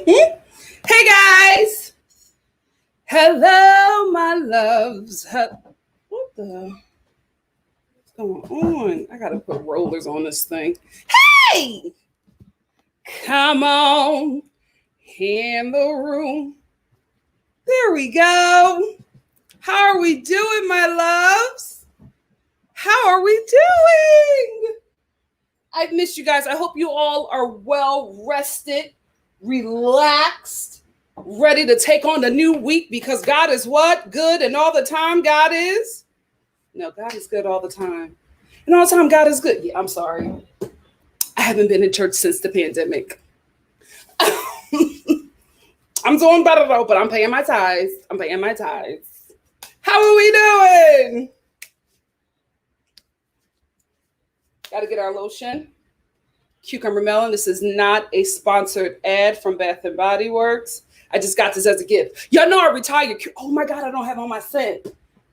Hey guys. Hello, my loves. What the? What's going on? I gotta put rollers on this thing. Hey! Come on in the room. There we go. How are we doing, my loves? How are we doing? I've missed you guys. I hope you all are well rested, relaxed, ready to take on the new week because God is what? Good, and all the time God is? No, God is good all the time. And all the time God is good. Yeah, I'm sorry. I haven't been in church since the pandemic. I'm doing better though, but I'm paying my tithes. How are we doing? Got to get our lotion. Cucumber melon. This is not a sponsored ad from Bath and Body Works. I just got this as a gift. Y'all know I retired. Oh my God, I don't have on my scent.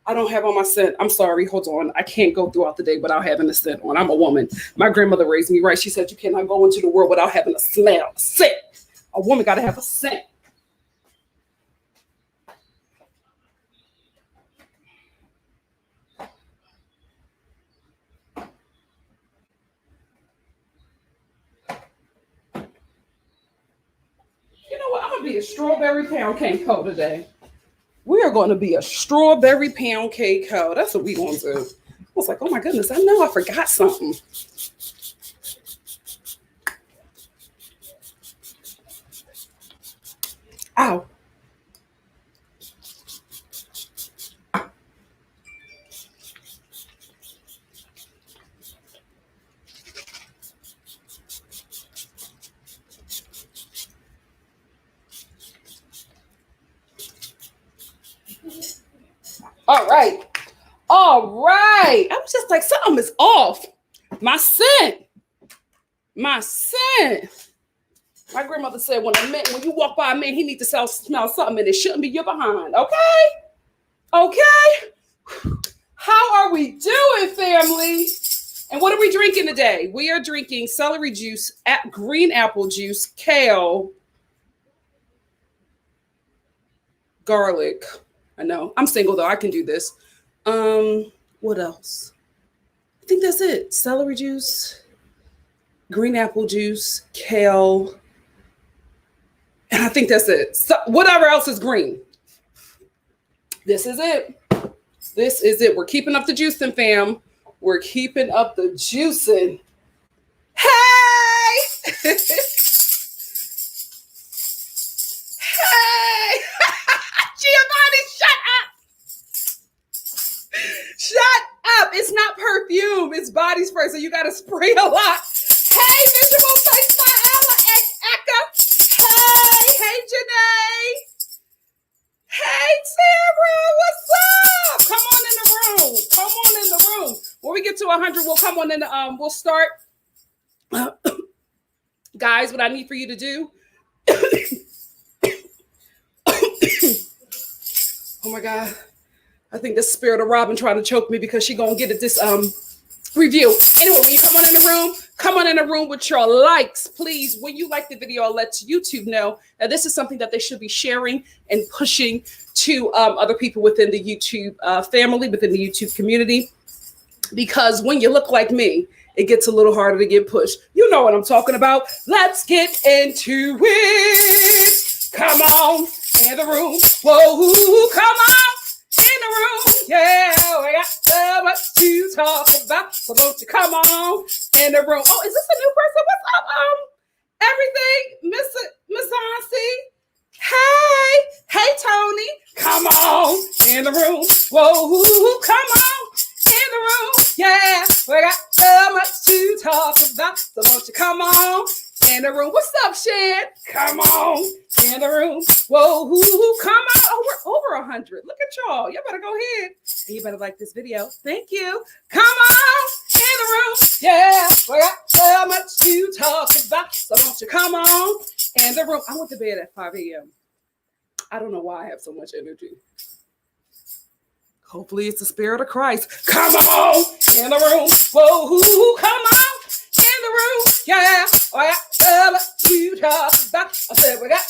I'm sorry. Hold on. I can't go throughout the day without having a scent on. I'm a woman. My grandmother raised me right. She said you cannot go into the world without having a smell, a scent. A woman got to have a scent. You know what? I'm going to be a strawberry pound cake hoe today. We are going to be a strawberry pound cake hoe. That's what we going to do. I was like, oh my goodness, I know I forgot something. Ow. All right. I was just like, something is off. My scent. My grandmother said when you walk by a man, he needs to smell something and it shouldn't be your behind. Okay. How are we doing, family? And what are we drinking today? We are drinking celery juice, green apple juice, kale, garlic. I know. I'm single though. I can do this. What else? I think that's it. Celery juice, green apple juice, kale. And I think that's it. So whatever else is green. This is it. We're keeping up the juicing, fam. We're keeping up the juicing. Hey! Hey! Giovanni, shut up. It's not perfume. It's body spray, so you got to spray a lot. Hey, Visual Face by Ella Eka. Hey, Janae. Hey, Sarah, what's up? Come on in the room. When we get to 100, we'll come on in we'll start. Guys, what I need for you to do. Oh my God. I think the spirit of Robyn trying to choke me because she gonna get at this review. Anyway, when you come on in the room with your likes, please. When you like the video, I'll let YouTube know that this is something that they should be sharing and pushing to other people within the YouTube family, within the YouTube community. Because when you look like me, it gets a little harder to get pushed. You know what I'm talking about. Let's get into it. Come on in the room. Whoa, come on. In the room, yeah, we got so much to talk about. So won't you come on in the room? Oh, is this a new person? What's up? Everything, Miss Ancy. Hey, Tony, come on in the room. Whoa, come on in the room, yeah, we got so much to talk about. So won't you come on in the room? What's up, Shan? Come on in the room. Whoa, come on. Oh, we're over 100. Look at y'all. Y'all better go ahead. And you better like this video. Thank you. Come on in the room. Yeah, we got so much to talk about. So won't you come on in the room? I went to bed at 5 a.m. I don't know why I have so much energy. Hopefully it's the spirit of Christ. Come on in the room. Whoa, come on in the room. Yeah, we got so much to talk about. I said we got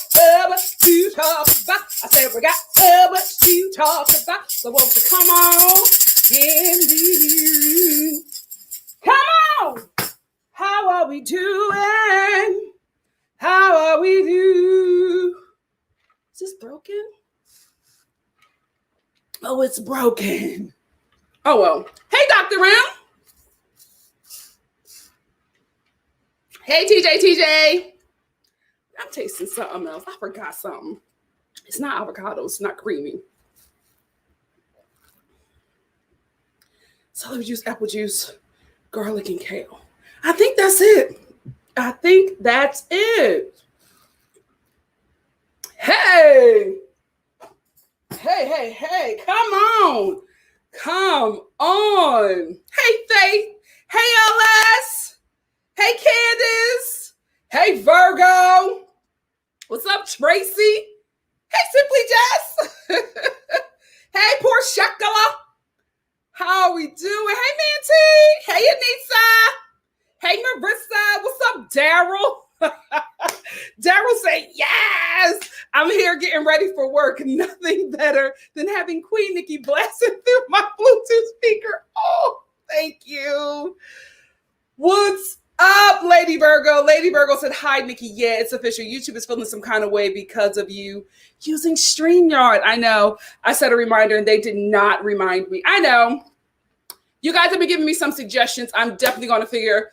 So won't you come on in the room? Come on. How are we doing? How are we doing? Is this broken? Oh, it's broken. Oh, well. Hey, Dr. Rim. Hey, TJ. I'm tasting something else. I forgot something. It's not avocado. It's not creamy. Celery juice, apple juice, garlic, and kale. I think that's it. Hey. Come on. Hey, Faith. Hey, LS. Hey, Candiace. Hey, Virgo. What's up, Tracy? Hey, Simply Jess. Hey, poor Shakala. How are we doing? Hey, Manti. Hey, Anissa. Hey, Marissa. What's up, Daryl? Daryl say, yes, I'm here getting ready for work. Nothing better than having Queen Nikki blasting through my Bluetooth speaker. Oh, thank you. What's up, Lady Virgo? Lady Virgo said, hi, Nikki. Yeah, it's official. YouTube is feeling some kind of way because of you using StreamYard. I know. I set a reminder and they did not remind me. I know. You guys have been giving me some suggestions. I'm definitely going to figure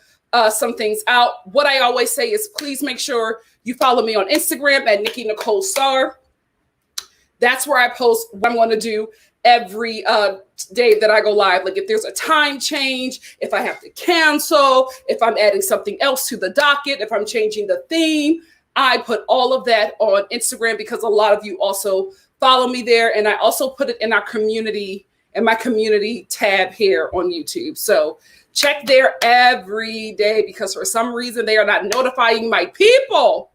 some things out. What I always say is please make sure you follow me on Instagram at NikkiNicoleStar. That's where I post what I'm going to do every day that I go live. Like if there's a time change, if I have to cancel, if I'm adding something else to the docket, if I'm changing the theme, I put all of that on Instagram because a lot of you also follow me there. And I also put it in our community, in my community tab here on YouTube. So check there every day because for some reason they are not notifying my people.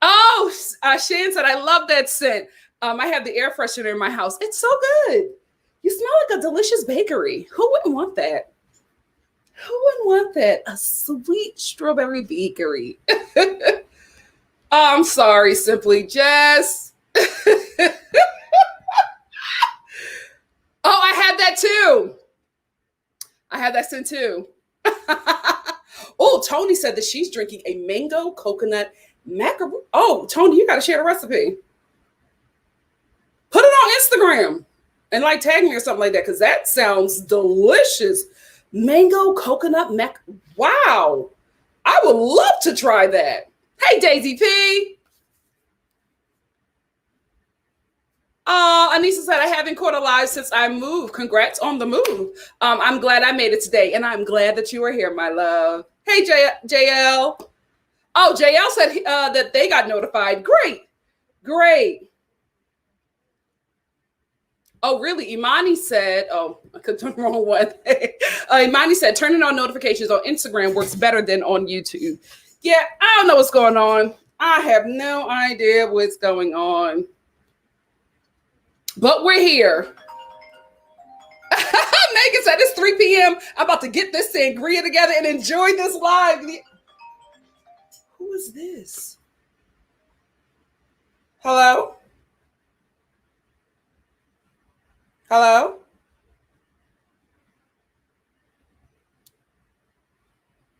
Oh, Shan said, I love that scent. I have the air freshener in my house. It's so good. You smell like a delicious bakery. Who wouldn't want that? Who wouldn't want that? A sweet strawberry bakery. I'm sorry, Simply Jess. Oh, I had that too. I had that scent too. Oh, Tony said that she's drinking a mango coconut macaroon. Oh, Tony, you got to share the recipe. Put it on Instagram and like tag me or something like that because that sounds delicious. Mango coconut mac. Wow. I would love to try that. Hey, Daisy P. Anissa said, I haven't caught a live since I moved. Congrats on the move. I'm glad I made it today, and I'm glad that you are here, my love. Hey, JL. Oh, JL said that they got notified. Great. Oh, really? Imani said, oh, I could turn the wrong one. Imani said, turning on notifications on Instagram works better than on YouTube. Yeah, I don't know what's going on. I have no idea what's going on. But we're here. Megan said it's 3 p.m. I'm about to get this sangria together and enjoy this live. Who is this? Hello? Hello?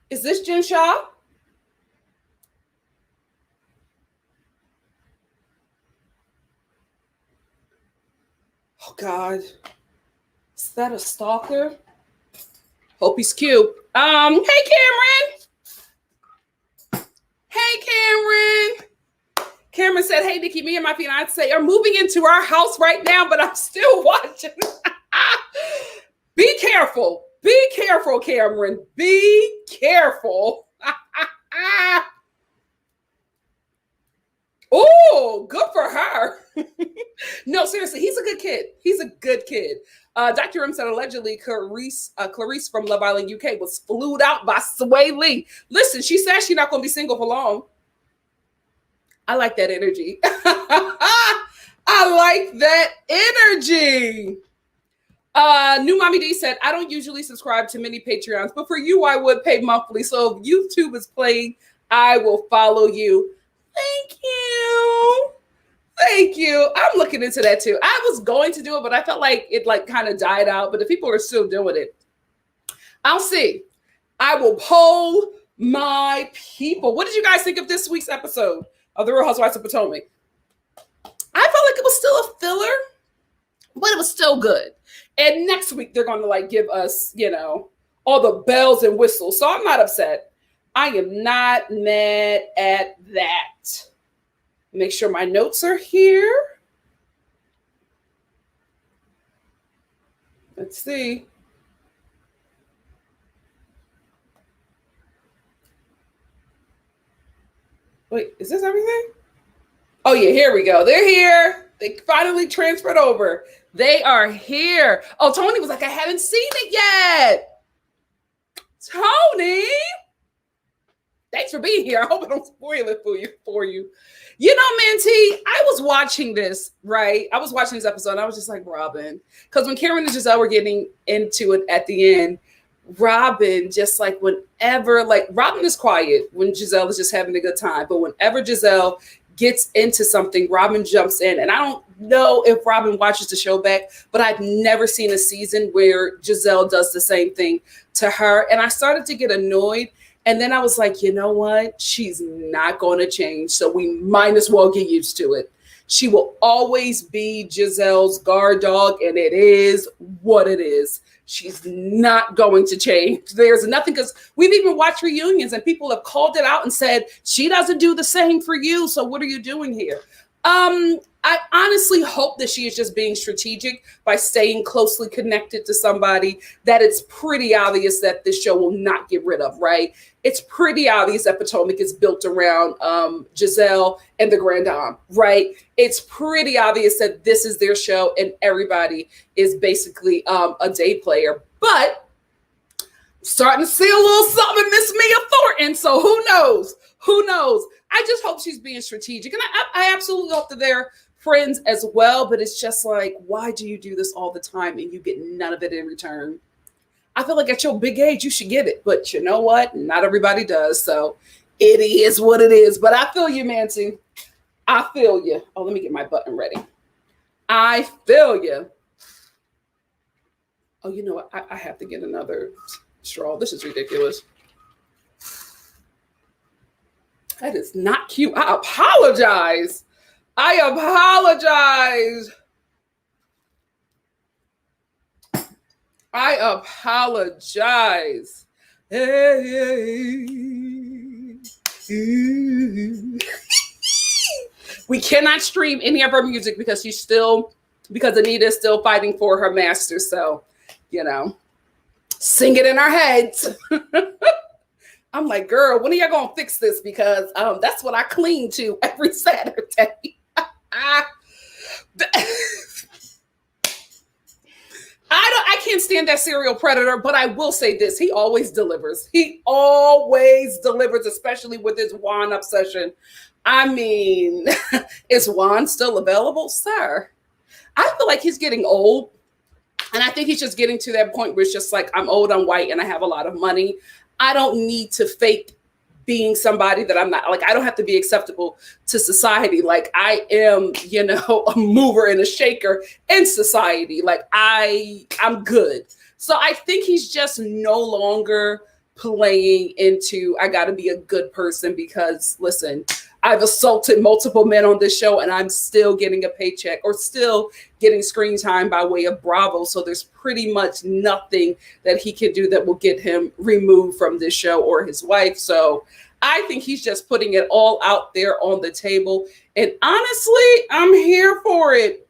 Is this Jen Shaw? Oh, God. Is that a stalker? Hope he's cute. Hey, Cameron. Cameron said, hey, Nikki, me and my fiance are moving into our house right now, but I'm still watching. Be careful. Be careful, Cameron. Be careful. Oh, good for her. No, seriously, he's a good kid. Dr. M said allegedly Clarice from Love Island, UK was flued out by Sway Lee. Listen, she said she's not going to be single for long. I like that energy. I like that energy. New Mommy D said, I don't usually subscribe to many Patreons, but for you, I would pay monthly. So if YouTube is playing, I will follow you. Thank you. Thank you. I'm looking into that too. I was going to do it, but I felt like it like kind of died out. But if people are still doing it, I'll see. I will poll my people. What did you guys think of this week's episode of The Real Housewives of Potomac? I felt like it was still a filler, but it was still good. And next week, they're going to like give us, you know, all the bells and whistles. So I'm not upset. I am not mad at that. Make sure my notes are here. Let's see. Wait, is this everything? Oh yeah, here we go. They're here. They finally transferred over. They are here. Oh, Tony was like, I haven't seen it yet. Tony, thanks for being here. I hope I don't spoil it for you. You know, Manti, I was watching this, right? I was watching this episode and I was just like, Robyn. Because when Karen and Giselle were getting into it at the end, Robyn, just like whenever, like Robyn is quiet when Giselle is just having a good time. But whenever Giselle gets into something, Robyn jumps in. And I don't know if Robyn watches the show back, but I've never seen a season where Giselle does the same thing to her. And I started to get annoyed. And then I was like, you know what? She's not going to change. So we might as well get used to it. She will always be Giselle's guard dog. And it is what it is. She's not going to change. There's nothing, because we've even watched reunions and people have called it out and said, she doesn't do the same for you. So what are you doing here? I honestly hope that she is just being strategic by staying closely connected to somebody that it's pretty obvious that this show will not get rid of, right? It's pretty obvious that Potomac is built around Giselle and the Grand Dame, right? It's pretty obvious that this is their show and everybody is basically a day player. But I'm starting to see a little something in Miss Mia Thornton. So who knows? Who knows? I just hope she's being strategic. And I absolutely hope that they're friends as well. But it's just like, why do you do this all the time and you get none of it in return? I feel like at your big age, you should get it. But you know what? Not everybody does. So it is what it is. But I feel you, Manti. I feel you. Oh, let me get my button ready. I feel you. Oh, you know what? I have to get another straw. This is ridiculous. That is not cute. I apologize. I apologize. I apologize. We cannot stream any of her music because because Anita is still fighting for her master. So, you know, sing it in our heads. I'm like, girl, when are you going to fix this? Because that's what I clean to every Saturday. I can't stand that serial predator, but I will say this. He always delivers. He always delivers, especially with his wand obsession. I mean, is Juan still available, sir? I feel like he's getting old. And I think he's just getting to that point where it's just like, I'm old, I'm white, and I have a lot of money. I don't need to fake being somebody that I'm not. Like, I don't have to be acceptable to society. Like, I am, you know, a mover and a shaker in society. Like, I'm good. So I think he's just no longer playing into, I got to be a good person because, listen, I've assaulted multiple men on this show and I'm still getting a paycheck or still getting screen time by way of Bravo. So there's pretty much nothing that he can do that will get him removed from this show or his wife. So I think he's just putting it all out there on the table. And honestly, I'm here for it.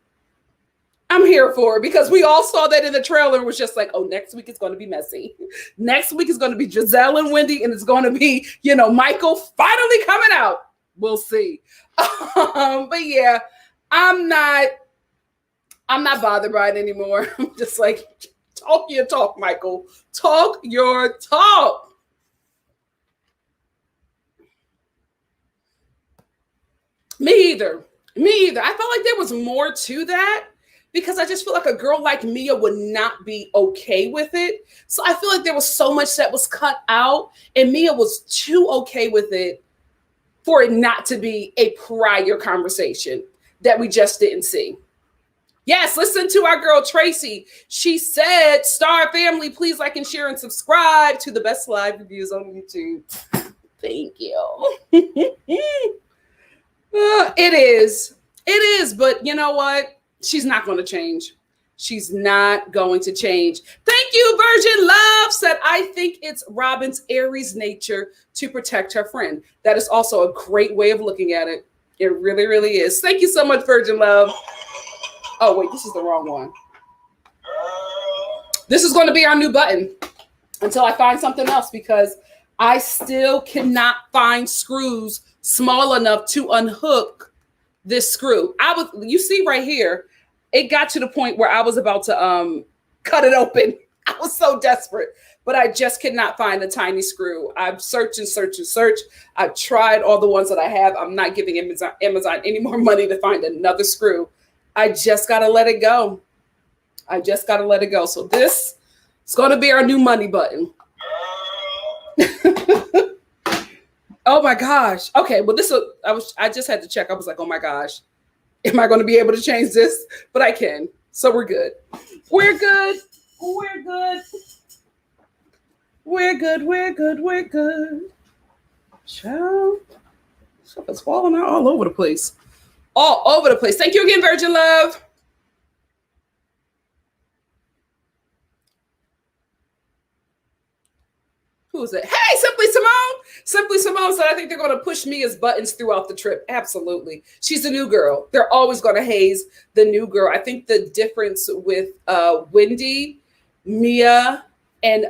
I'm here for it because we all saw that in the trailer. It was just like, oh, next week it's going to be messy. Next week is going to be Gizelle and Wendy, and it's going to be, you know, Michael finally coming out. We'll see. But yeah, I'm not bothered by it anymore. I'm just like, talk your talk, Michael. Talk your talk. Me either. I felt like there was more to that because I just feel like a girl like Mia would not be okay with it. So I feel like there was so much that was cut out and Mia was too okay with it for it not to be a prior conversation. that we just didn't see. Yes, listen to our girl Tracy. She said, Star family, please like and share and subscribe to the best live reviews on YouTube. Thank you. It is, but you know what? She's not going to change. She's not going to change. Thank you, Virgin Love said, I think it's Robyn's Aries nature to protect her friend. That is also a great way of looking at it. It really, really is. Thank you so much, Virgin Love. Oh, wait, this is the wrong one. This is going to be our new button until I find something else, because I still cannot find screws small enough to unhook this screw. You see right here, it got to the point where I was about to cut it open. I was so desperate, but I just could not find a tiny screw. I've searched and searched and searched. I've tried all the ones that I have. I'm not giving Amazon any more money to find another screw. I just got to let it go. So this is going to be our new money button. Oh my gosh. Okay, well I just had to check. I was like, oh my gosh, am I going to be able to change this? But I can. So we're good. We're good. Child, stuff is falling out all over the place. Thank you again, Virgin Love. Who is it? Hey, Simply Simone. Simply Simone said, I think they're going to push Mia's buttons throughout the trip. Absolutely. She's a new girl. They're always going to haze the new girl. I think the difference with Wendy, Mia, and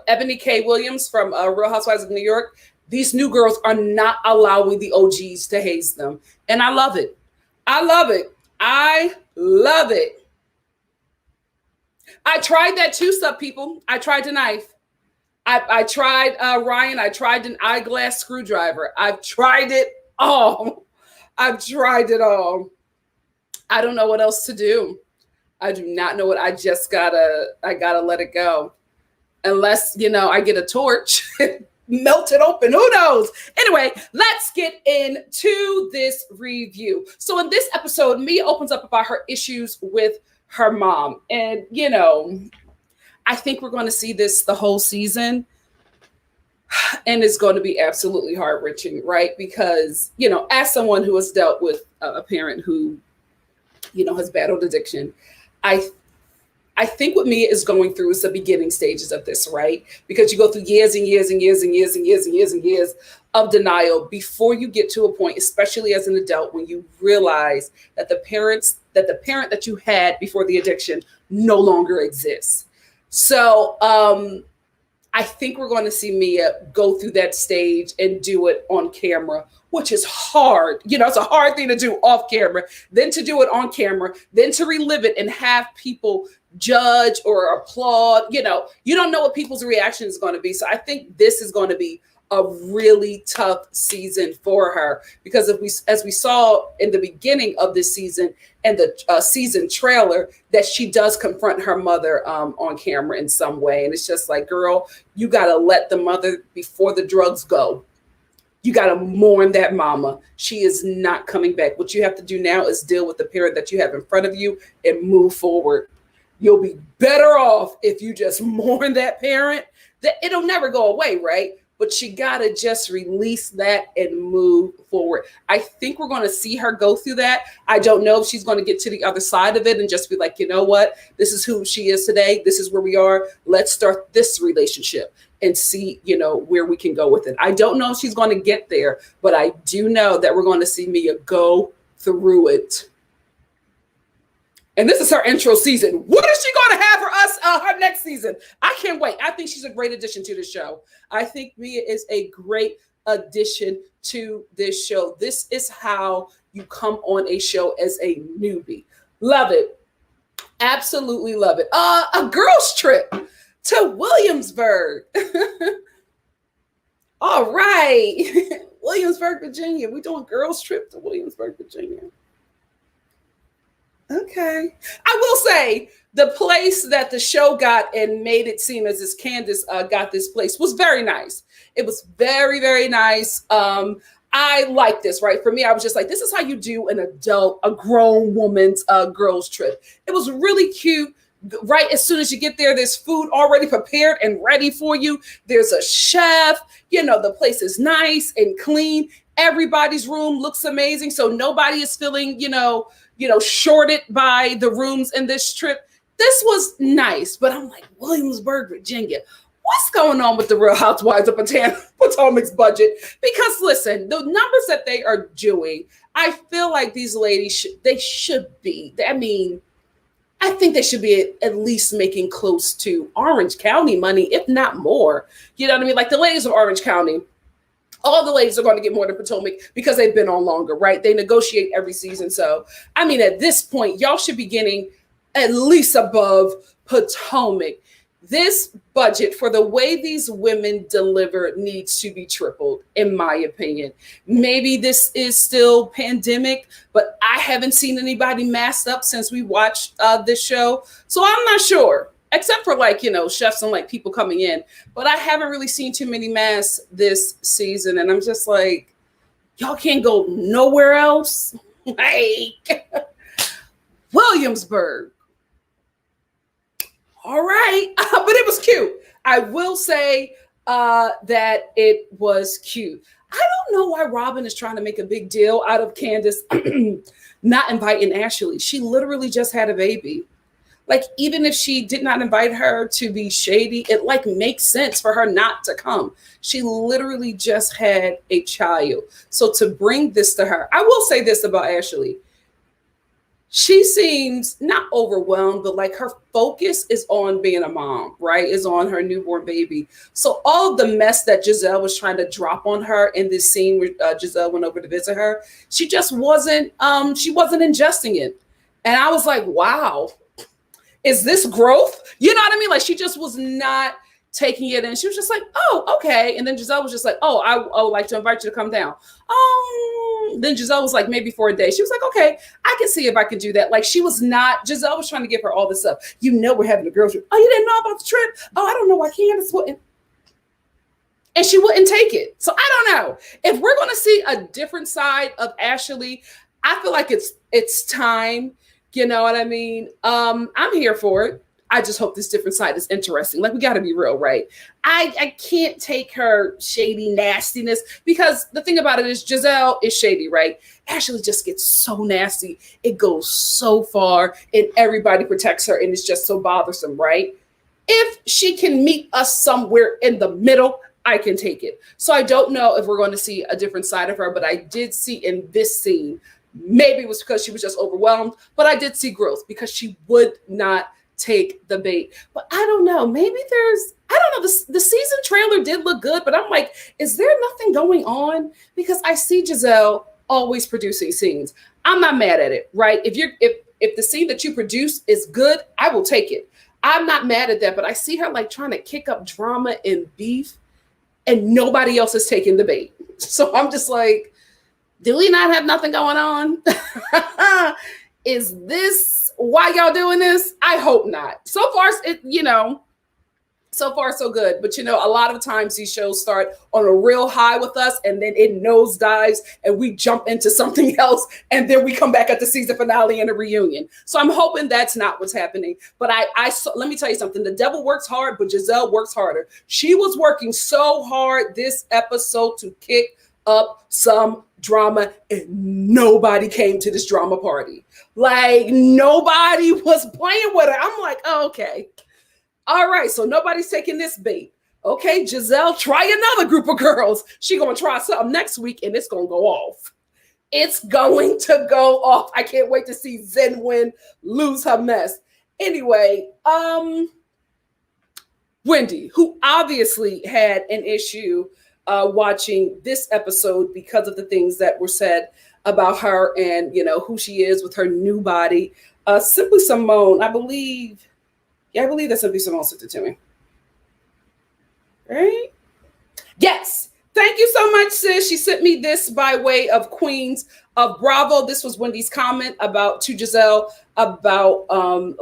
Ebony K. Williams from Real Housewives of New York, these new girls are not allowing the OGs to haze them. And I love it. I love it. I tried that two-step, people. I tried the knife. I tried Ryan. I tried an eyeglass screwdriver. I've tried it all. I don't know what else to do. I do not know what. I gotta let it go. Unless, I get a torch, melt it open. Who knows? Anyway, let's get into this review. So in this episode, Mia opens up about her issues with her mom. And, I think we're going to see this the whole season, and it's going to be absolutely heart-wrenching, right? Because, as someone who has dealt with a parent who, has battled addiction, I think what Mia is going through is the beginning stages of this, right? Because you go through years and years and years and years and years and years and years of denial before you get to a point, especially as an adult, when you realize that the parent that you had before the addiction no longer exists. So I think we're going to see Mia go through that stage and do it on camera, which is hard. It's a hard thing to do off camera, then to do it on camera, then to relive it and have people judge or applaud. You don't know what people's reaction is going to be. So I think this is going to be a really tough season for her, because as we saw in the beginning of this season and the season trailer, that she does confront her mother on camera in some way. And it's just like, girl, you got to let the mother before the drugs go. You got to mourn that mama. She is not coming back. What you have to do now is deal with the parent that you have in front of you and move forward. You'll be better off if you just mourn that parent. That it'll never go away, right? But you got to just release that and move forward. I think we're going to see her go through that. I don't know if she's going to get to the other side of it and just be like, you know what? This is who she is today. This is where we are. Let's start this relationship and see, where we can go with it. I don't know if she's going to get there, but I do know that we're going to see Mia go through it. And this is her intro season. What is she going to have for us her next season? I can't wait. I think she's a great addition to the show. I think Mia is a great addition to this show. This is how you come on a show as a newbie. Love it. Absolutely love it. A girls trip to Williamsburg. All right. Williamsburg, Virginia. We're doing girls trip to Williamsburg, Virginia. Okay. I will say the place that the show got and made it seem as if Candiace got this place was very nice. It was very, very nice. I like this, right? For me, I was just like, this is how you do a grown woman's girls trip. It was really cute. Right as soon as you get there, there's food already prepared and ready for you. There's a chef. The place is nice and clean. Everybody's room looks amazing. So nobody is feeling, shorted by the rooms in this trip. This was nice, but I'm like, Williamsburg, Virginia. What's going on with the Real Housewives of Potomac's budget? Because listen, the numbers that they are doing, I feel like these ladies should be. I think they should be at least making close to Orange County money, if not more. You know what I mean? Like the ladies of Orange County, all the ladies are going to get more than Potomac because they've been on longer, right? They negotiate every season. So, at this point, y'all should be getting at least above Potomac. This budget for the way these women deliver needs to be tripled, in my opinion. Maybe this is still pandemic, but I haven't seen anybody masked up since we watched this show. So I'm not sure, except for chefs and people coming in. But I haven't really seen too many masks this season. And I'm just like, y'all can't go nowhere else. Williamsburg. All right. But it was cute. I will say that it was cute. I don't know why Robyn is trying to make a big deal out of Candiace not inviting Ashley. She literally just had a baby. Even if she did not invite her to be shady, it makes sense for her not to come. She literally just had a child. So to bring this to her, I will say this about Ashley. She seems not overwhelmed, but her focus is on being a mom, right? Is on her newborn baby. So all of the mess that Giselle was trying to drop on her in this scene where Giselle went over to visit her, she just wasn't ingesting it. And I was like, wow, is this growth? You know what I mean? She just was not taking it. And she was just like, oh, okay. And then Giselle was just like, oh, I would like to invite you to come down. Then Giselle was like, maybe for a day. She was like, okay, I can see if I can do that. Giselle was trying to give her all this stuff. We're having a girls trip. Oh, you didn't know about the trip? Oh, I don't know why Candiace wouldn't. And she wouldn't take it. So I don't know. If we're going to see a different side of Ashley, I feel like it's time. You know what I mean? I'm here for it. I just hope this different side is interesting. We got to be real, right? I can't take her shady nastiness because the thing about it is Giselle is shady, right? Ashley just gets so nasty. It goes so far and everybody protects her and it's just so bothersome, right? If she can meet us somewhere in the middle, I can take it. So I don't know if we're going to see a different side of her, but I did see in this scene, maybe it was because she was just overwhelmed, but I did see growth because she would not take the bait. But I don't know. Maybe I don't know. The season trailer did look good, but I'm like, is there nothing going on? Because I see Giselle always producing scenes. I'm not mad at it, right? If the scene that you produce is good, I will take it. I'm not mad at that, but I see her trying to kick up drama and beef and nobody else is taking the bait. So I'm just like, do we not have nothing going on? Is this why y'all doing this? I hope not. So far, so far so good. But a lot of times these shows start on a real high with us and then it nosedives and we jump into something else and then we come back at the season finale and a reunion. So I'm hoping that's not what's happening. But let me tell you something. The devil works hard, but Giselle works harder. She was working so hard this episode to kick up some drama and nobody came to this drama party. Nobody was playing with her. I'm like, oh, okay. All right. So nobody's taking this bait. Okay, Giselle, try another group of girls. She going to try something next week and it's going to go off. It's going to go off. I can't wait to see Zenwin lose her mess. Anyway, Wendy, who obviously had an issue watching this episode because of the things that were said about her and, who she is with her new body. Simply Simone, I believe that Simply Simone sent it to me. Right? Yes. Thank you so much, sis. She sent me this by way of Queens of Bravo. This was Wendy's comment to Giselle about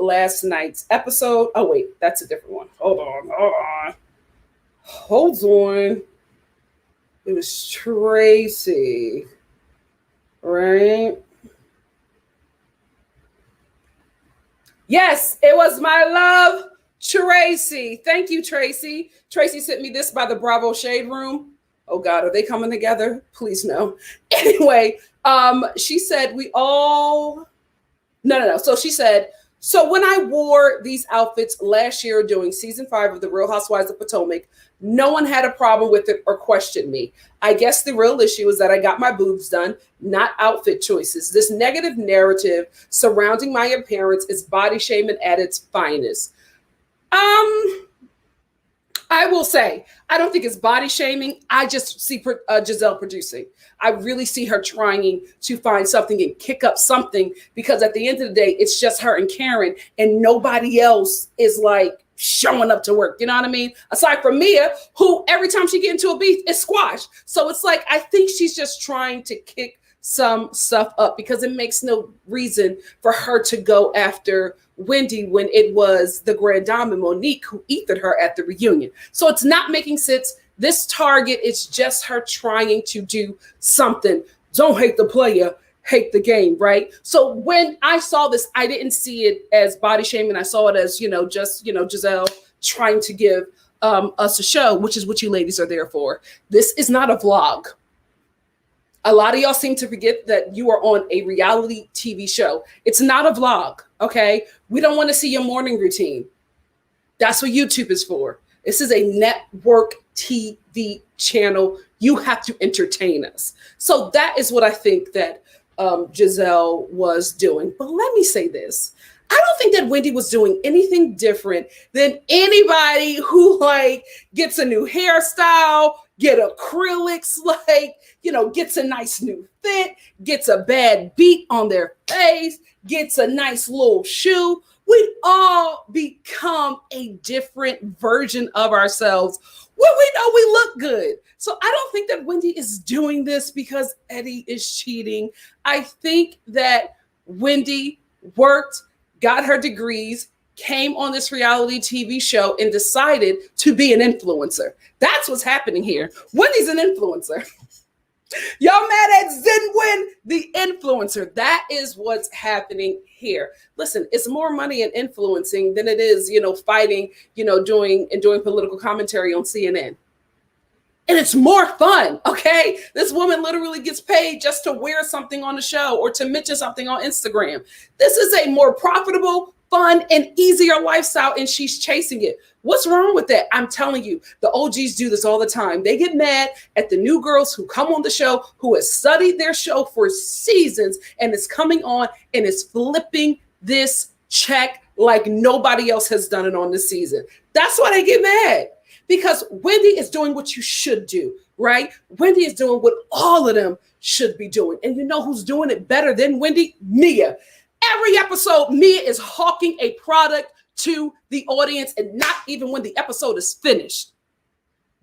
last night's episode. Oh, wait, that's a different one. Hold on. It was Tracy, right? Yes, it was my love, Tracy. Thank you, Tracy. Tracy sent me this by the Bravo Shade Room. Oh God, are they coming together? Please no. Anyway, she said no. So she said, so when I wore these outfits last year during season 5 of The Real Housewives of Potomac, no one had a problem with it or questioned me. I guess the real issue is that I got my boobs done, not outfit choices. This negative narrative surrounding my appearance is body shaming at its finest. I will say, I don't think it's body shaming. I just see Giselle producing. I really see her trying to find something and kick up something, because at the end of the day, it's just her and Karen, and nobody else is like showing up to work. You know what I mean? Aside from Mia, who every time she get into a beef is squashed. So it's like, I think she's just trying to kick some stuff up, because it makes no reason for her to go after Wendy when it was the Grand Dame and Monique who ethered her at the reunion. So it's not making sense. This target is just her trying to do something. Don't hate the player, hate the game, right? So when I saw this, I didn't see it as body shaming. I saw it as, Giselle trying to give us a show, which is what you ladies are there for. This is not a vlog. A lot of y'all seem to forget that you are on a reality TV show. It's not a vlog, okay? We don't want to see your morning routine. That's what YouTube is for. This is a network TV channel. You have to entertain us. So that is what I think that Giselle was doing. But let me say this. I don't think that Wendy was doing anything different than anybody who gets a new hairstyle, get acrylics, gets a nice new fit, gets a bad beat on their face, gets a nice little shoe. We all become a different version of ourselves when we know we look good. So I don't think that Wendy is doing this because Eddie is cheating. I think that Wendy worked, got her degrees, came on this reality TV show and decided to be an influencer. That's what's happening here. Wendy's an influencer. Y'all mad at Zinwin, the influencer. That is what's happening here. Listen, it's more money in influencing than it is, fighting, doing political commentary on CNN. And it's more fun, okay? This woman literally gets paid just to wear something on the show or to mention something on Instagram. This is a more profitable, fun, and easier lifestyle, and she's chasing it. What's wrong with that? I'm telling you, the OGs do this all the time. They get mad at the new girls who come on the show, who has studied their show for seasons and is coming on and is flipping this check like nobody else has done it on this season. That's why they get mad. Because Wendy is doing what you should do, right? Wendy is doing what all of them should be doing. And you know who's doing it better than Wendy? Mia. Every episode, Mia is hawking a product to the audience, and not even when the episode is finished.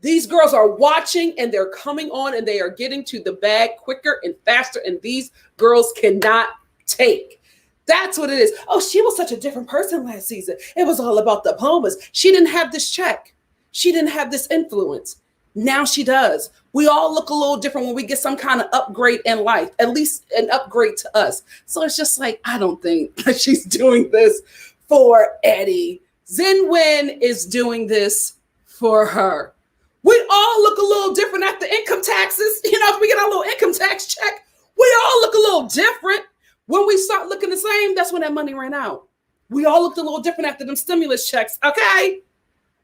These girls are watching and they're coming on and they are getting to the bag quicker and faster, and these girls cannot take. That's what it is. Oh, she was such a different person last season. It was all about the diplomas. She didn't have this check. She didn't have this influence. Now she does. We all look a little different when we get some kind of upgrade in life, at least an upgrade to us. So it's just like, I don't think that she's doing this for Eddie. Zinwin is doing this for her. We all look a little different at the income taxes. If we get our little income tax check, we all look a little different. When we start looking the same, that's when that money ran out. We all looked a little different after them stimulus checks, okay?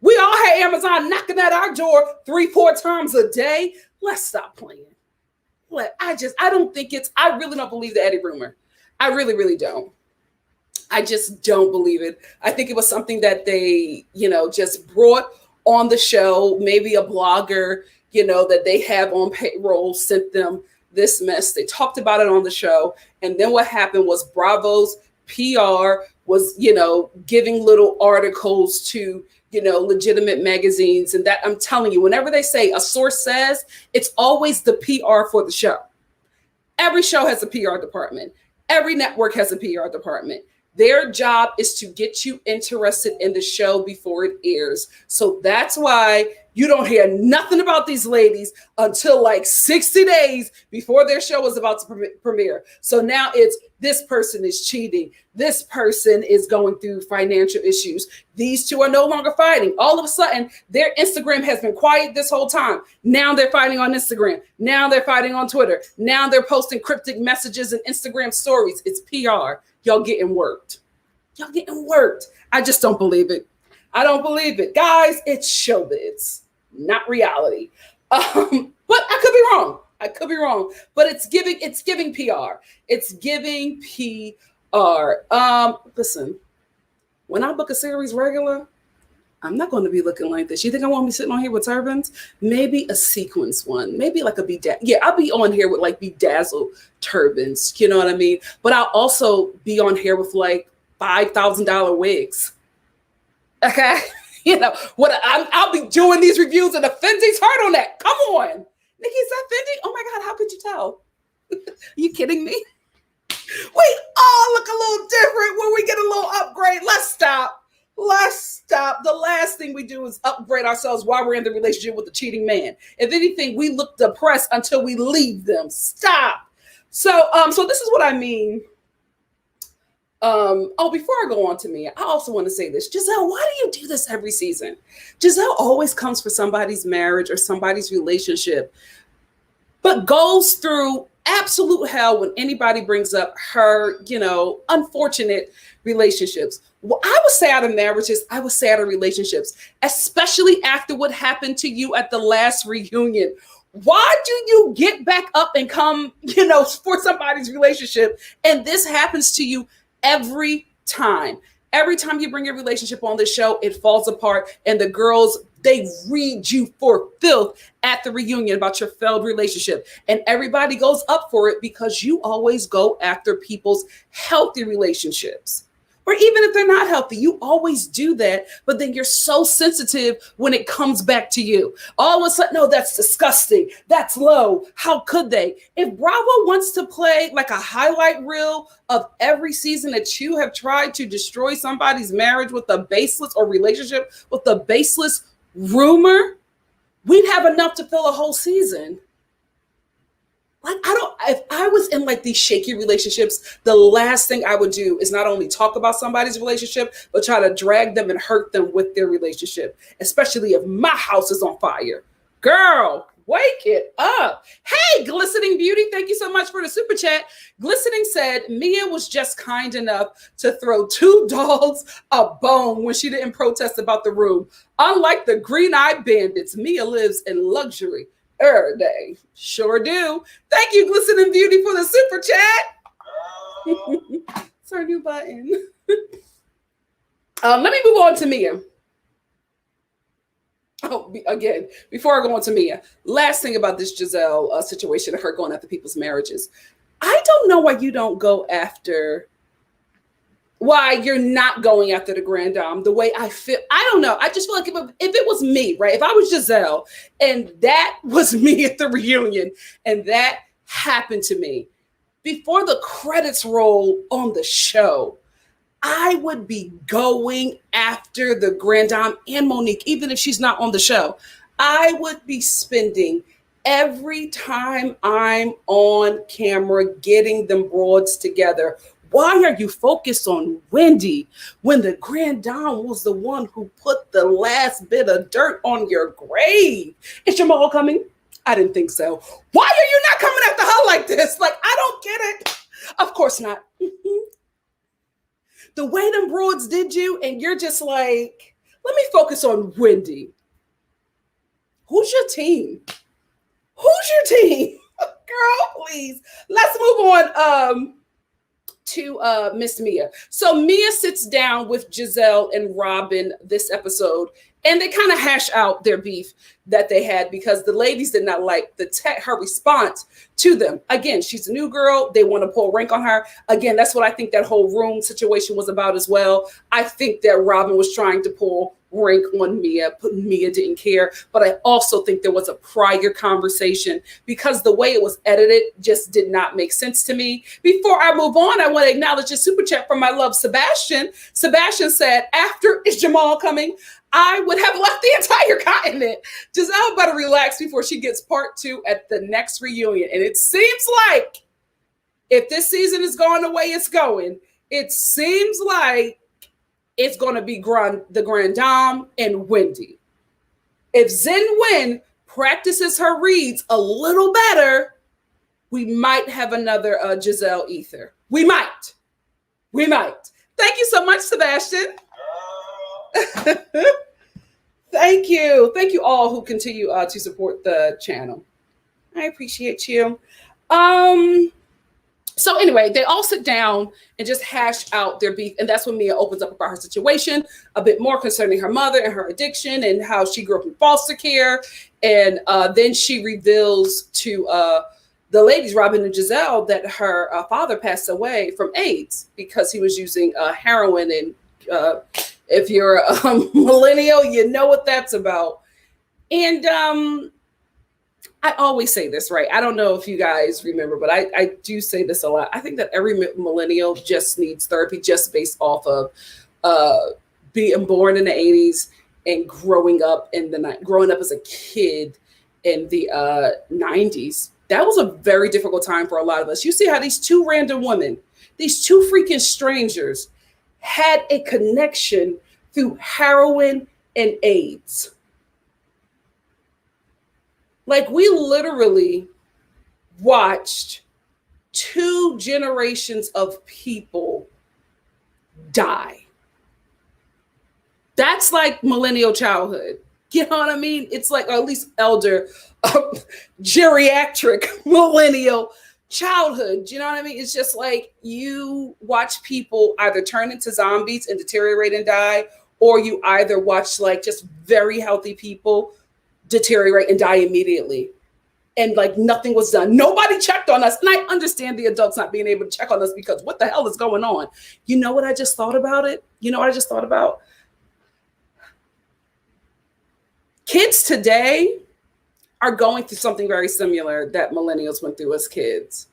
We all had Amazon knocking at our door 3-4 times a day. Let's stop playing. I really don't believe the Eddie rumor. I really, really don't. I just don't believe it. I think it was something that they, just brought on the show. Maybe a blogger, that they have on payroll sent them this mess. They talked about it on the show. And then what happened was Bravo's PR was, giving little articles to, legitimate magazines. And that, I'm telling you, whenever they say a source says, it's always the PR for the show. Every show has a PR department. Every network has a PR department. Their job is to get you interested in the show before it airs. So that's why You don't hear nothing about these ladies until like 60 days before their show is about to premiere. So now it's this person is cheating. This person is going through financial issues. These two are no longer fighting. All of a sudden, their Instagram has been quiet this whole time. Now they're fighting on Instagram. Now they're fighting on Twitter. Now they're posting cryptic messages and Instagram stories. It's PR. Y'all getting worked. Y'all getting worked. I just don't believe it. I don't believe it. Guys, it's showbiz, not reality. But I could be wrong. I could be wrong. But it's giving PR. It's giving PR. Listen, when I book a series regular, I'm not going to be looking like this. You think I want me sitting on here with turbans? Maybe a sequence one. Maybe like I'll be on here with like bedazzled turbans. You know what I mean? But I'll also be on here with like $5,000 wigs. Okay, you know what? I'll be doing these reviews and the Fendi's turtleneck. Come on, Nikki, is that Fendi? Oh my God, how could you tell? Are you kidding me? We all look a little different when we get a little upgrade. Let's stop. The last thing we do is upgrade ourselves while we're in the relationship with the cheating man. If anything, we look depressed until we leave them. Stop. So this is what I mean. Before I go on to Mia, I also want to say this. Giselle, why do you do this every season? Giselle always comes for somebody's marriage or somebody's relationship, but goes through absolute hell when anybody brings up her, unfortunate relationships. Well, I would say out of marriages, I would say out of relationships, especially after what happened to you at the last reunion. Why do you get back up and come, for somebody's relationship, and this happens to you every time? Every time you bring your relationship on the show, it falls apart, and the girls, they read you for filth at the reunion about your failed relationship, and everybody goes up for it because you always go after people's healthy relationships. Or even if they're not healthy, you always do that, but then you're so sensitive when it comes back to you. All of a sudden, no, that's disgusting. That's low. How could they? If Bravo wants to play like a highlight reel of every season that you have tried to destroy somebody's marriage with a baseless or relationship with a baseless rumor, we'd have enough to fill a whole season. Like, if I was in like these shaky relationships, the last thing I would do is not only talk about somebody's relationship, but try to drag them and hurt them with their relationship, especially if my house is on fire. Girl, wake it up. Hey, Glistening Beauty, thank you so much for the super chat. Glistening said, Mia was just kind enough to throw 2 dogs a bone when she didn't protest about the room. Unlike the green-eyed bandits, Mia lives in luxury. Day. Sure do. Thank you, Glistening Beauty, for the super chat. It's our new button. Let me move on to Mia. Again, before I go on to Mia, last thing about this Giselle situation of her going after people's marriages. I don't know why you don't go after, why you're not going after the Grand Dame the way I feel. I don't know. I just feel like if it was me, right? If I was Giselle and that was me at the reunion and that happened to me, before the credits roll on the show, I would be going after the Grand Dame and Monique, even if she's not on the show. I would be spending every time I'm on camera getting them broads together. Why are you focused on Wendy when the Grand Dame was the one who put the last bit of dirt on your grave? Is Jamal coming? I didn't think so. Why are you not coming after her like this? Like, I don't get it. Of course not. The way them broads did you, and you're just like, let me focus on Wendy. Who's your team? Who's your team? Girl, please. Let's move on. To Miss Mia. So Mia sits down with Gizelle and Robyn this episode, and they kind of hash out their beef that they had because the ladies did not like her response to them. Again, she's a new girl. They want to pull rank on her. Again, that's what I think that whole room situation was about as well. I think that Robyn was trying to pull rank on Mia, Mia didn't care. But I also think there was a prior conversation because the way it was edited just did not make sense to me. Before I move on, I want to acknowledge a super chat from my love, Sebastian. Sebastian said, after Is Jamal coming? I would have left the entire continent. Giselle better relax before she gets part 2 at the next reunion. And it seems like if this season is going the way it's going, it seems like it's going to be the Grand Dame and Wendy. If Zen Wen practices her reads a little better, we might have another Giselle Ether. We might. Thank you so much, Sebastian. Thank you all who continue to support the channel. I appreciate you. So anyway, they all sit down and just hash out their beef, and that's when Mia opens up about her situation a bit more concerning her mother and her addiction and how she grew up in foster care, and then she reveals to the ladies, Robyn and Giselle, that her father passed away from AIDS because he was using heroin. And if you're a millennial, you know what that's about. And I always say this, right? I don't know if you guys remember, but I do say this a lot. I think that every millennial just needs therapy just based off of being born in the 80s and growing up as a kid in the 90s. That was a very difficult time for a lot of us. You see how these two random women, these two freaking strangers, had a connection through heroin and AIDS. Like, we literally watched 2 generations of people die. That's like millennial childhood. You know what I mean? It's like, or at least elder, geriatric millennial childhood. You know what I mean? It's just like you watch people either turn into zombies and deteriorate and die, or you either watch like just very healthy people deteriorate and die immediately. And like nothing was done. Nobody checked on us. And I understand the adults not being able to check on us because what the hell is going on? You know what I just thought about it? You know what I just thought about? Kids today are going through something very similar that millennials went through as kids.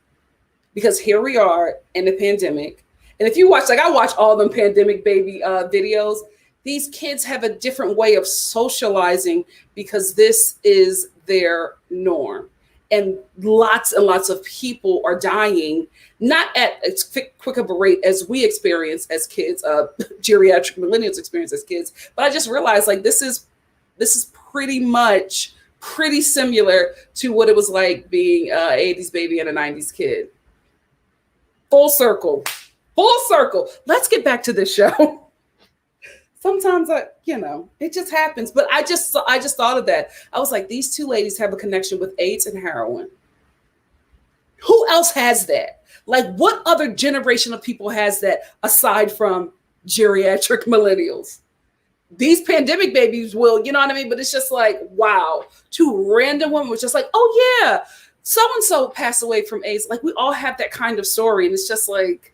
Because here we are in the pandemic. And if you watch, like I watch all them pandemic baby videos, these kids have a different way of socializing because this is their norm. And lots of people are dying, not at as quick of a rate as we experience as kids, geriatric millennials experience as kids. But I just realized like this is pretty similar to what it was like being an 80s baby and a 90s kid. Full circle. Let's get back to this show. Sometimes it just happens. But I just thought of that. I was like, these 2 ladies have a connection with AIDS and heroin. Who else has that? Like, what other generation of people has that aside from geriatric millennials? These pandemic babies will, you know what I mean? But it's just like, wow. 2 random women was just like, oh yeah, so-and-so passed away from AIDS. Like, we all have that kind of story. And it's just like,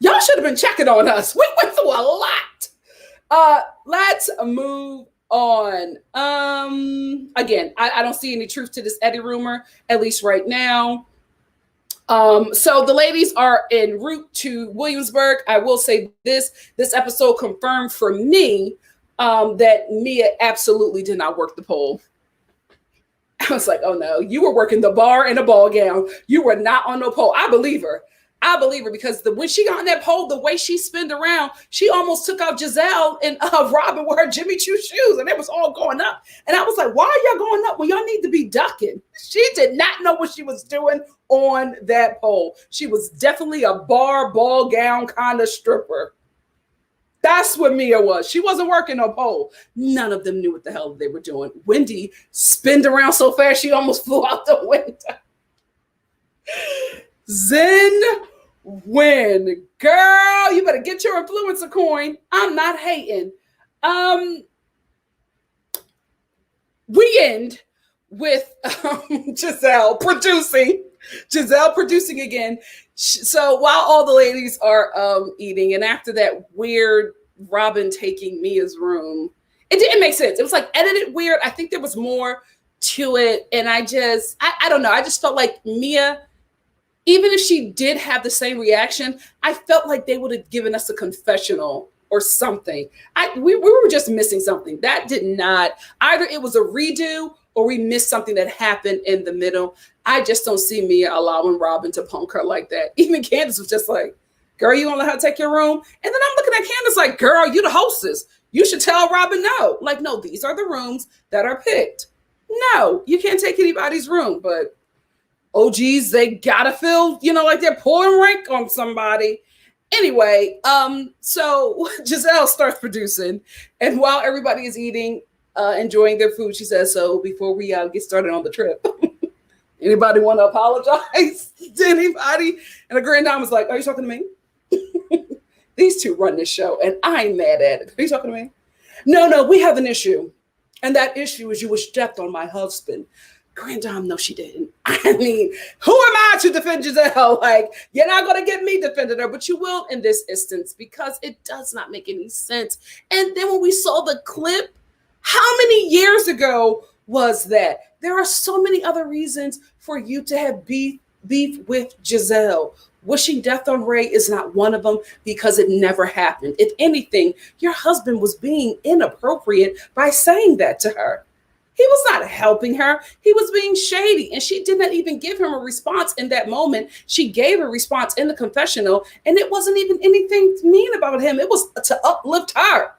y'all should have been checking on us. We went through a lot. Let's move on. Again, I don't see any truth to this Eddie rumor, at least right now. So the ladies are en route to Williamsburg. I will say this episode confirmed for me that Mia absolutely did not work the pole. I was like, oh no, you were working the bar in a ball gown. You were not on no pole. I believe her because when she got on that pole, the way she spinned around, she almost took out Gizelle and Robyn with her Jimmy Choo shoes, and it was all going up. And I was like, why are y'all going up when y'all need to be ducking? She did not know what she was doing on that pole. She was definitely a ball gown kind of stripper. That's what Mia was. She wasn't working no pole. None of them knew what the hell they were doing. Wendy spinned around so fast she almost flew out the window. Zen Wen, girl, you better get your influencer coin. I'm not hating. We end with Giselle producing again. So while all the ladies are eating, and after that weird Robyn taking Mia's room, it didn't make sense. It was like edited weird. I think there was more to it. And I don't know. I just felt like Mia, even if she did have the same reaction, I felt like they would have given us a confessional or something. We were just missing something. That did not, either it was a redo or we missed something that happened in the middle. I just don't see Mia allowing Robyn to punk her like that. Even Candiace was just like, girl, you gonna let her take your room? And then I'm looking at Candiace like, girl, you the hostess. You should tell Robyn no. Like, no, these are the rooms that are picked. No, you can't take anybody's room. But OGs, they gotta feel, like they're pouring rank on somebody. Anyway, so Giselle starts producing, and while everybody is eating, enjoying their food, she says, so before we get started on the trip, anybody want to apologize to anybody? And the grand dame was like, are you talking to me? These two run this show, and I ain't mad at it. Are you talking to me? No, we have an issue. And that issue is you wish death on my husband. Grand dame, no, she didn't. I mean, who am I to defend Giselle? Like, you're not going to get me defending her, but you will in this instance because it does not make any sense. And then when we saw the clip, how many years ago was that? There are so many other reasons for you to have beef with Giselle. Wishing death on Ray is not one of them because it never happened. If anything, your husband was being inappropriate by saying that to her. He was not helping her. He was being shady, and she did not even give him a response in that moment. She gave a response in the confessional, and it wasn't even anything mean about him. It was to uplift her.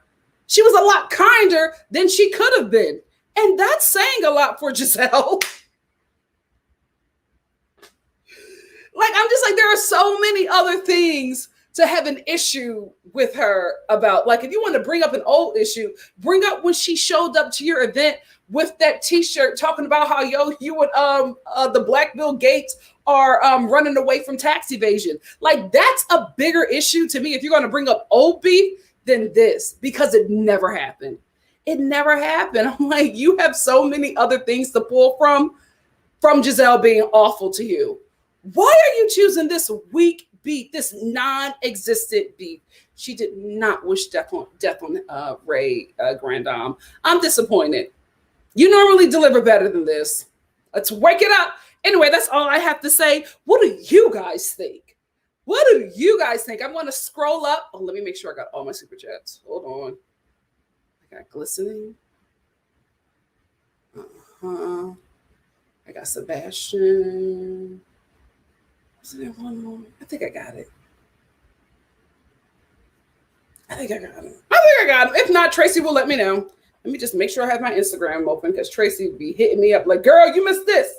She was a lot kinder than she could have been, and that's saying a lot for Giselle. Like, I'm just like, there are so many other things to have an issue with her about. Like, if you want to bring up an old issue, bring up when she showed up to your event with that t-shirt talking about how, you and the Black Bill Gates are running away from tax evasion. Like, that's a bigger issue to me if you're going to bring up old beef than this, because it never happened. It never happened. I'm like, you have so many other things to pull from Giselle being awful to you. Why are you choosing this weak beef, this non-existent beef? She did not wish death on Ray, Grand Dame. I'm disappointed. You normally deliver better than this. Let's wake it up. Anyway, that's all I have to say. What do you guys think? What do you guys think? I'm going to scroll up. Oh, let me make sure I got all my super chats. Hold on. I got glistening. I got Sebastian. Is there one more? I think I got it. I think I got him. If not, Tracy will let me know. Let me just make sure I have my Instagram open because Tracy would be hitting me up like, girl, you missed this.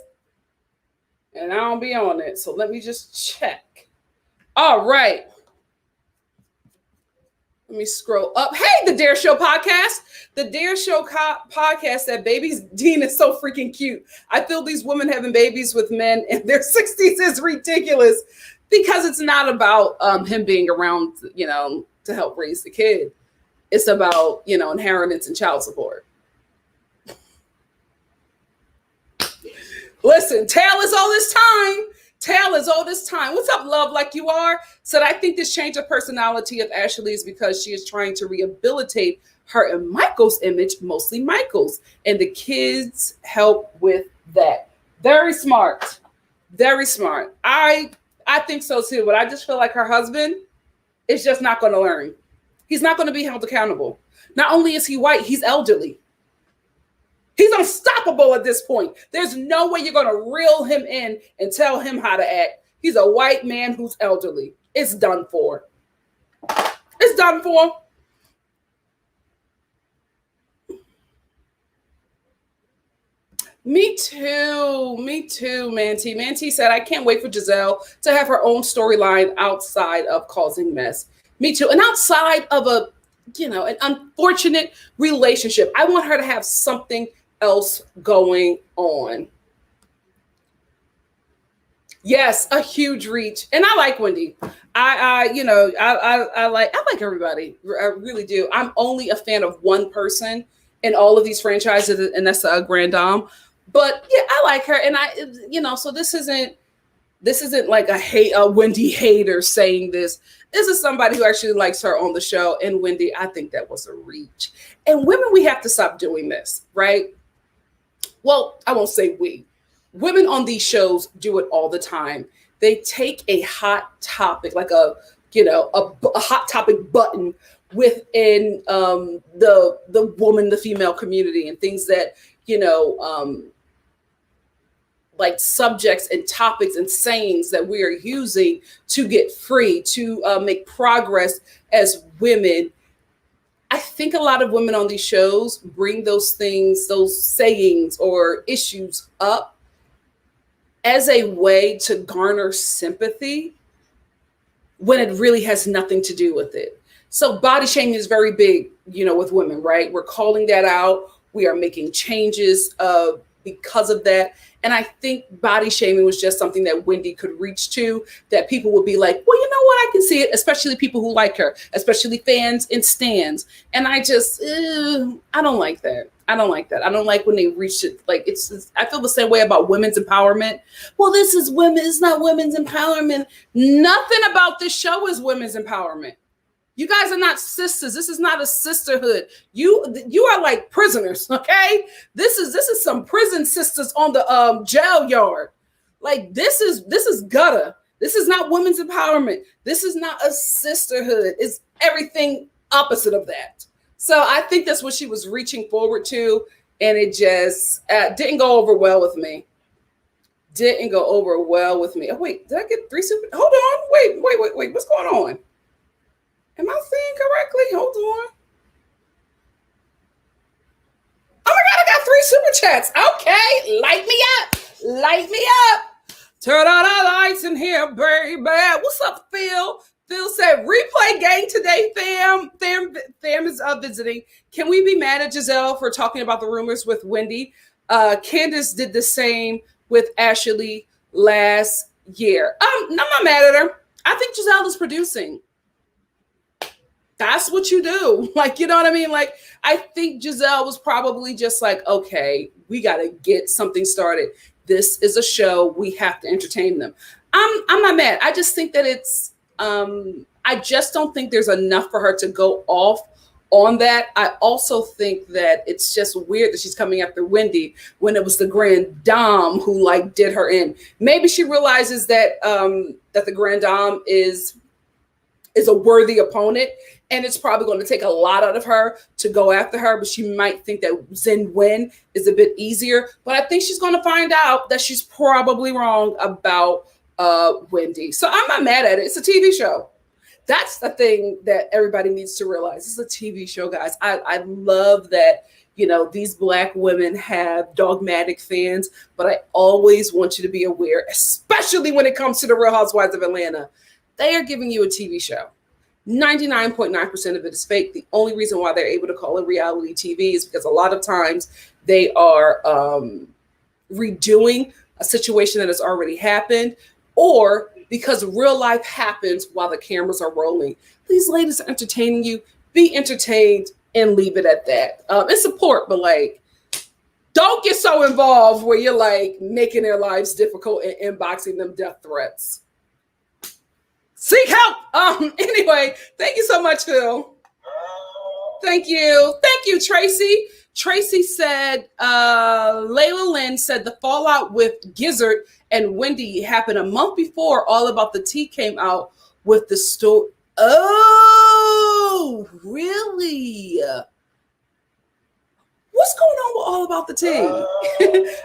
And I don't be on it. So let me just check. All right. Let me scroll up. Hey, the Dare Show podcast. The Dare Show podcast said baby's Dean is so freaking cute. I feel these women having babies with men in their 60s is ridiculous because it's not about him being around, to help raise the kid. It's about, inheritance and child support. Listen, Tail is all this time. What's up, love like you are? Said, I think this change of personality of Ashley is because she is trying to rehabilitate her and Michael's image, mostly Michael's. And the kids help with that. Very smart. Very smart. I think so too, but I just feel like her husband is just not going to learn. He's not going to be held accountable. Not only is he white, he's elderly. He's unstoppable at this point. There's no way you're going to reel him in and tell him how to act. He's a white man who's elderly. It's done for. It's done for. Me too, Manti. Manti said, I can't wait for Giselle to have her own storyline outside of causing mess. Me too. And outside of an unfortunate relationship, I want her to have something else going on. Yes, a huge reach. And I like Wendy. I like everybody. I really do. I'm only a fan of one person in all of these franchises, and that's Grand Dame. But yeah, I like her. And so this isn't This isn't like a Wendy hater saying this. This is somebody who actually likes her on the show. And Wendy, I think that was a reach. And women, we have to stop doing this, right? Well, I won't say we. Women on these shows do it all the time. They take a hot topic, like a hot topic button within the woman, the female community, and things that, like subjects and topics and sayings that we are using to get free, to make progress as women. I think a lot of women on these shows bring those things, those sayings or issues up as a way to garner sympathy when it really has nothing to do with it. So body shaming is very big, with women, right? We're calling that out. We are making changes because of that. And I think body shaming was just something that Wendy could reach to, that people would be like, well, you know what? I can see it, especially people who like her, especially fans and stans. And I just, I don't like that. I don't like that. I don't like when they reach it. Like, I feel the same way about women's empowerment. Well, this is women. It's not women's empowerment. Nothing about this show is women's empowerment. You guys are not sisters. This is not a sisterhood. You are like prisoners, okay? This is some prison sisters on the jail yard. Like this is gutter. This is not women's empowerment. This is not a sisterhood. It's everything opposite of that. So I think that's what she was reaching forward to, and it just didn't go over well with me. Didn't go over well with me. Oh wait, did I get 3 super? Hold on. Wait. What's going on? Am I seeing correctly? Hold on. Oh my God, I got 3 super chats. Okay, light me up. Light me up. Turn on our lights in here, baby. What's up, Phil? Phil said, replay gang today, fam. Fam is visiting. Can we be mad at Giselle for talking about the rumors with Wendy? Candiace did the same with Ashley last year. I'm not mad at her. I think Giselle is producing. That's what you do. Like, you know what I mean? Like, I think Giselle was probably just like, okay, we got to get something started. This is a show. We have to entertain them. I'm not mad. I just think that I just don't think there's enough for her to go off on that. I also think that it's just weird that she's coming after Wendy when it was the Grand Dame who like did her in. Maybe she realizes that that the Grand Dame is a worthy opponent, and it's probably going to take a lot out of her to go after her, but she might think that Zen Wen is a bit easier. But I think she's going to find out that she's probably wrong about Wendy. So I'm not mad at it. It's a TV show. That's the thing that everybody needs to realize. It's a TV show, guys. I love that, these Black women have dogmatic fans, but I always want you to be aware, especially when it comes to the Real Housewives of Atlanta. They are giving you a TV show. 99.9% of it is fake. The only reason why they're able to call it reality TV is because a lot of times they are redoing a situation that has already happened, or because real life happens while the cameras are rolling. These ladies are entertaining you. Be entertained and leave it at that. And support, but like, don't get so involved where you're like making their lives difficult and inboxing them death threats. Seek help. Anyway, thank you so much, Phil. Thank you. Thank you, Tracy. Tracy said, Layla Lynn said the fallout with Gizzard and Wendy happened a month before All About the Tea came out with the story. Oh, really? What's going on with All About the Tea?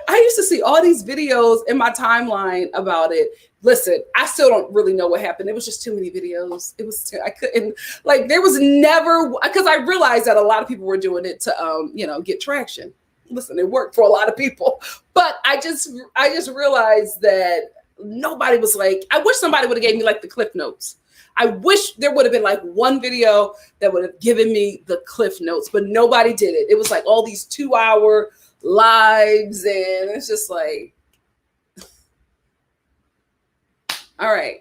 I used to see all these videos in my timeline about it. Listen, I still don't really know what happened. It was just too many videos. I couldn't, like, there was never, because I realized that a lot of people were doing it to, get traction. Listen, it worked for a lot of people, but I just realized that nobody was like, I wish somebody would have gave me like the Cliff Notes. I wish there would have been like one video that would have given me the Cliff Notes, but nobody did it. It was like all these 2-hour lives, and it's just like, all right,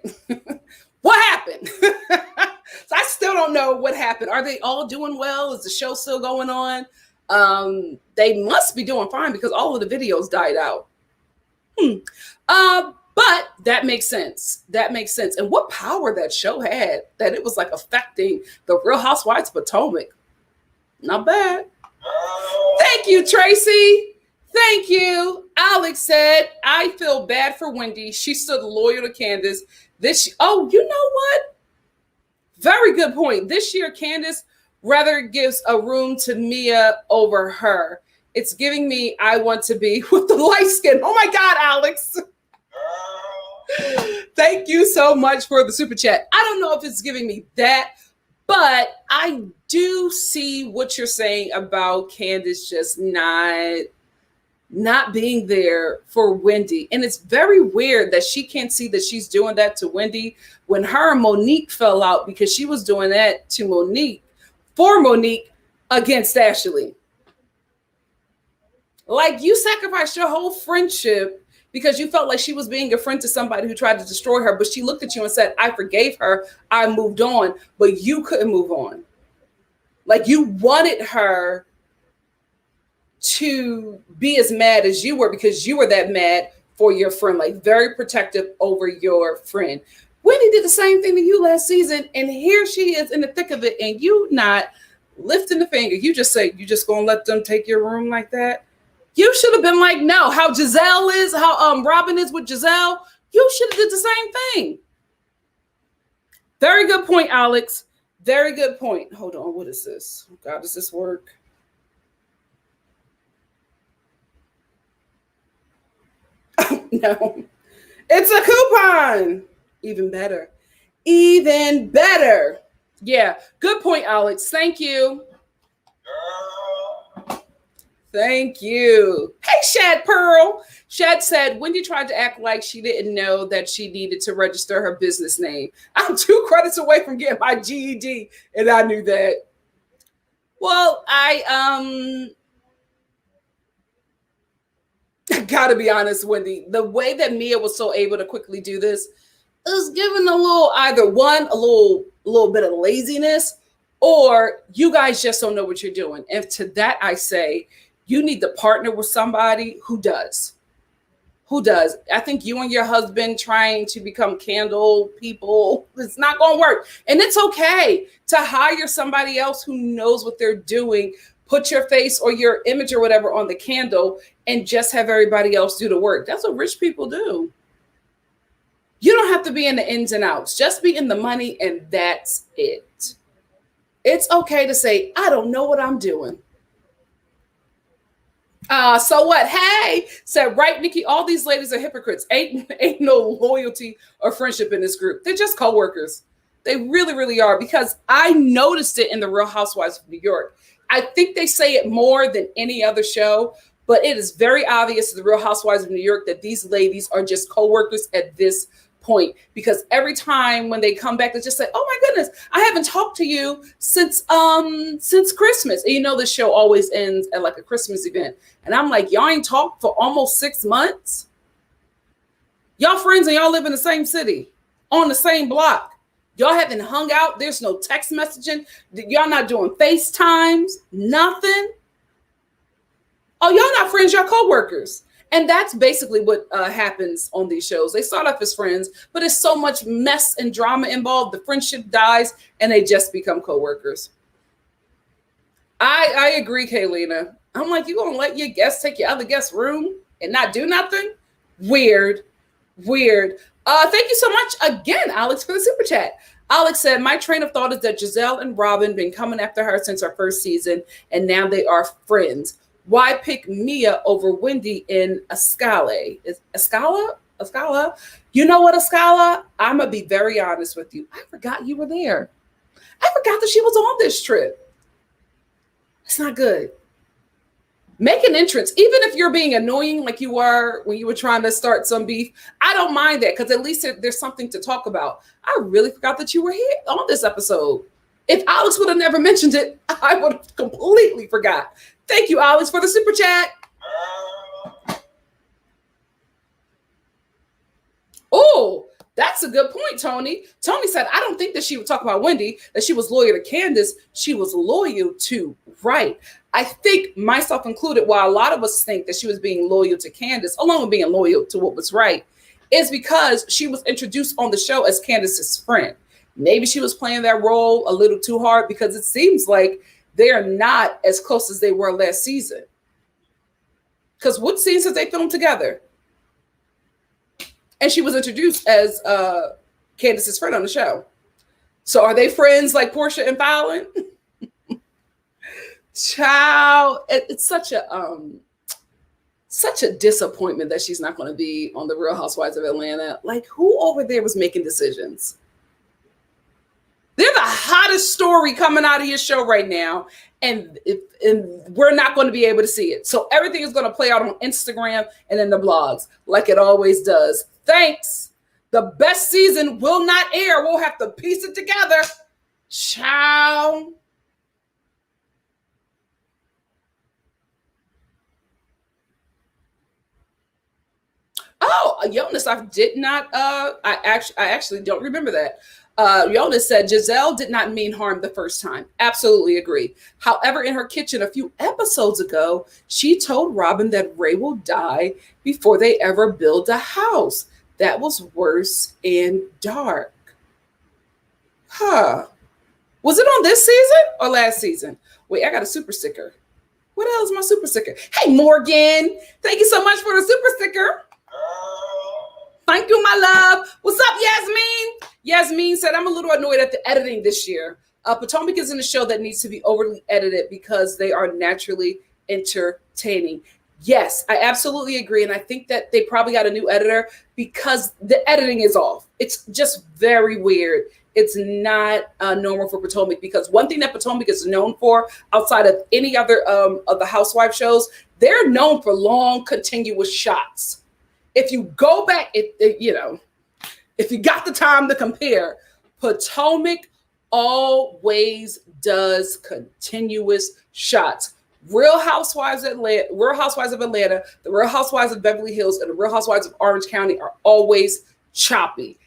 what happened? So I still don't know what happened. Are they all doing well? Is the show still going on? They must be doing fine because all of the videos died out. But that makes sense. That makes sense. And what power that show had, that it was like affecting the Real Housewives of Potomac. Not bad. Thank you, Tracy. Thank you. Alex said, I feel bad for Wendy. She stood loyal to Candiace. Oh, you know what? Very good point. This year, Candiace rather gives a room to Mia over her. It's giving me, I want to be with the light skin. Oh my God, Alex. Thank you so much for the super chat. I don't know if it's giving me that, but I do see what you're saying about Candiace just not being there for Wendy. And it's very weird that she can't see that she's doing that to Wendy when her and Monique fell out, because she was doing that to Monique, for Monique, against Ashley. Like, you sacrificed your whole friendship because you felt like she was being a friend to somebody who tried to destroy her, but she looked at you and said, I forgave her, I moved on, but you couldn't move on. Like, you wanted her to be as mad as you were because you were that mad for your friend, like very protective over your friend. Wendy did the same thing to you last season, and here she is in the thick of it, and you not lifting the finger. You just say, you just gonna let them take your room like that? You should have been like, no, how Gizelle is, how Robyn is with Gizelle. You should have did the same thing. Very good point, Alex. Very good point. Hold on, what is this? Oh God, does this work? No, it's a coupon. Even better. Even better. Yeah, good point, Alex. Thank you. Thank you. Hey, Shad Pearl. Shad said, Wendy tried to act like she didn't know that she needed to register her business name. I'm 2 credits away from getting my GED, and I knew that. Well, I gotta be honest, Wendy, the way that Mia was so able to quickly do this is giving a little, either one, a little bit of laziness, or you guys just don't know what you're doing. And to that, I say, you need to partner with somebody who does. Who does? I think you and your husband trying to become candle people, it's not going to work. And it's okay to hire somebody else who knows what they're doing. Put your face or your image or whatever on the candle and just have everybody else do the work. That's what rich people do. You don't have to be in the ins and outs. Just be in the money, and that's it. It's okay to say, I don't know what I'm doing. So what? Hey, said, right, Nikki, all these ladies are hypocrites. Ain't no loyalty or friendship in this group. They're just coworkers. They really, really are, because I noticed it in the Real Housewives of New York. I think they say it more than any other show, but it is very obvious to the Real Housewives of New York that these ladies are just coworkers at this point, because every time when they come back, they just say, oh my goodness, I haven't talked to you since Christmas. And you know, the show always ends at like a Christmas event. And I'm like, y'all ain't talked for almost 6 months. Y'all friends and y'all live in the same city, on the same block. Y'all haven't hung out. There's no text messaging. Y'all not doing FaceTimes, nothing. Oh, y'all not friends, y'all coworkers. And that's basically what happens on these shows. They start off as friends, but there's so much mess and drama involved. The friendship dies and they just become coworkers. I agree, Kaylina. I'm like, you gonna let your guests take your other guest's room and not do nothing? Weird. Thank you so much again, Alex, for the super chat. Alex said, my train of thought is that Gizelle and Robyn been coming after her since her first season, and now they are friends. Why pick Mia over Wendy in Escala? Is Escala? You know what, Escala? I'm going to be very honest with you. I forgot you were there. I forgot that she was on this trip. It's not good. Make an entrance, even if you're being annoying like you were when you were trying to start some beef. I don't mind that, because at least there's something to talk about. I really forgot that you were here on this episode. If Alex would have never mentioned it, I would have completely forgot. Thank you, Alex, for the super chat. Oh, that's a good point, Tony. Tony said, I don't think that she would talk about Wendy, that she was loyal to Candiace. She was loyal to Right. I think, myself included, while a lot of us think that she was being loyal to Candiace, along with being loyal to what was right, is because she was introduced on the show as Candiace's friend. Maybe she was playing that role a little too hard because it seems like they are not as close as they were last season. Because what scenes have they filmed together? And she was introduced as Candiace's friend on the show. So are they friends like Portia and Fallon? Child, it's such a disappointment that she's not going to be on the Real Housewives of Atlanta. Like, who over there was making decisions? They're the hottest story coming out of your show right now, and we're not going to be able to see it. So everything is going to play out on Instagram and in the blogs like it always does. Thanks. The best season will not air. We'll have to piece it together. Ciao. Oh, Jonas, I did not. I actually don't remember that. Jonas said Giselle did not mean harm the first time. Absolutely agree. However, in her kitchen a few episodes ago, she told Robyn that Ray will die before they ever build a house. That was worse and dark. Huh. Was it on this season or last season? Wait, I got a super sticker. What else is my super sticker? Hey, Morgan. Thank you so much for the super sticker. Thank you, my love. What's up, Yasmin? Yasmin said, I'm a little annoyed at the editing this year. Potomac isn't a show that needs to be overly edited because they are naturally entertaining. Yes, I absolutely agree. And I think that they probably got a new editor because the editing is off. It's just very weird. It's not normal for Potomac because one thing that Potomac is known for outside of any other of the housewife shows, they're known for long, continuous shots. If you go back, if you got the time to compare, Potomac always does continuous shots. Real Housewives of Atlanta, the Real Housewives of Beverly Hills, and the Real Housewives of Orange County are always choppy.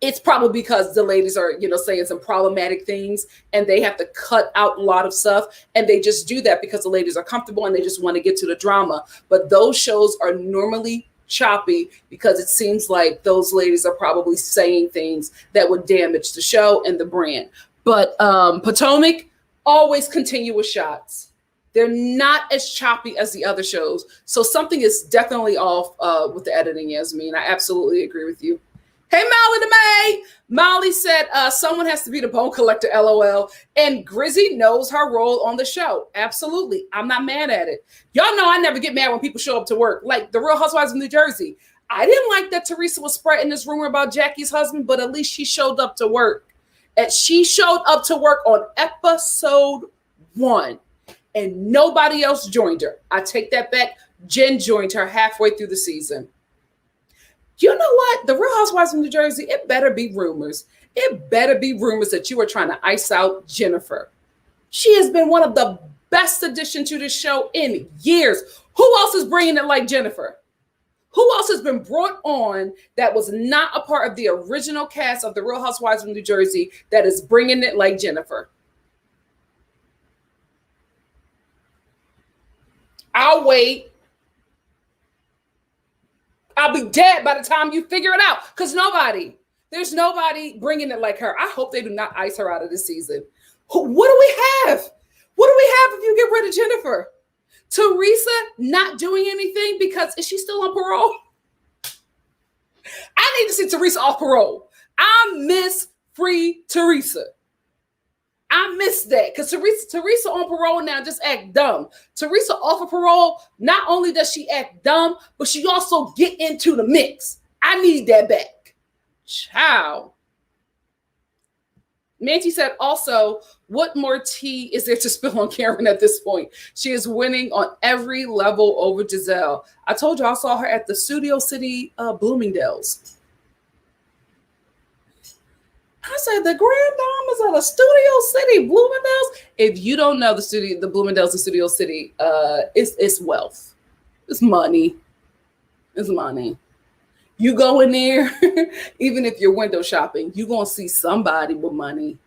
It's probably because the ladies are, saying some problematic things and they have to cut out a lot of stuff. And they just do that because the ladies are comfortable and they just want to get to the drama. But those shows are normally choppy because it seems like those ladies are probably saying things that would damage the show and the brand. But Potomac, always continuous shots. They're not as choppy as the other shows. So something is definitely off with the editing, Yasmin. I absolutely agree with you. Hey, Molly the May. Molly said, someone has to be the bone collector, LOL. And Grizzy knows her role on the show. Absolutely. I'm not mad at it. Y'all know I never get mad when people show up to work. Like the Real Housewives of New Jersey. I didn't like that Teresa was spreading this rumor about Jackie's husband, but at least she showed up to work. And she showed up to work on episode 1. And nobody else joined her. I take that back. Jen joined her halfway through the season. You know what? The Real Housewives of New Jersey, it better be rumors. It better be rumors that you are trying to ice out Jennifer. She has been one of the best additions to the show in years. Who else is bringing it like Jennifer? Who else has been brought on that was not a part of the original cast of the Real Housewives of New Jersey that is bringing it like Jennifer? I'll wait. I'll be dead by the time you figure it out because there's nobody bringing it like her. I hope they do not ice her out of this season. What do we have? What do we have if you get rid of Jennifer? Teresa not doing anything because is she still on parole? I need to see Teresa off parole. I miss free Teresa. I miss that because Teresa on parole now just act dumb. Teresa off of parole, not only does she act dumb, but she also get into the mix. I need that back. Ciao. Manti said also, what more tea is there to spill on Karen at this point? She is winning on every level over Giselle. I told you I saw her at the Studio City Bloomingdale's. I said, the Grand Dame is at a Studio City, Bloomingdale's. If you don't know the Bloomingdale's in Studio City, it's wealth. It's money. It's money. You go in there, even if you're window shopping, you're going to see somebody with money.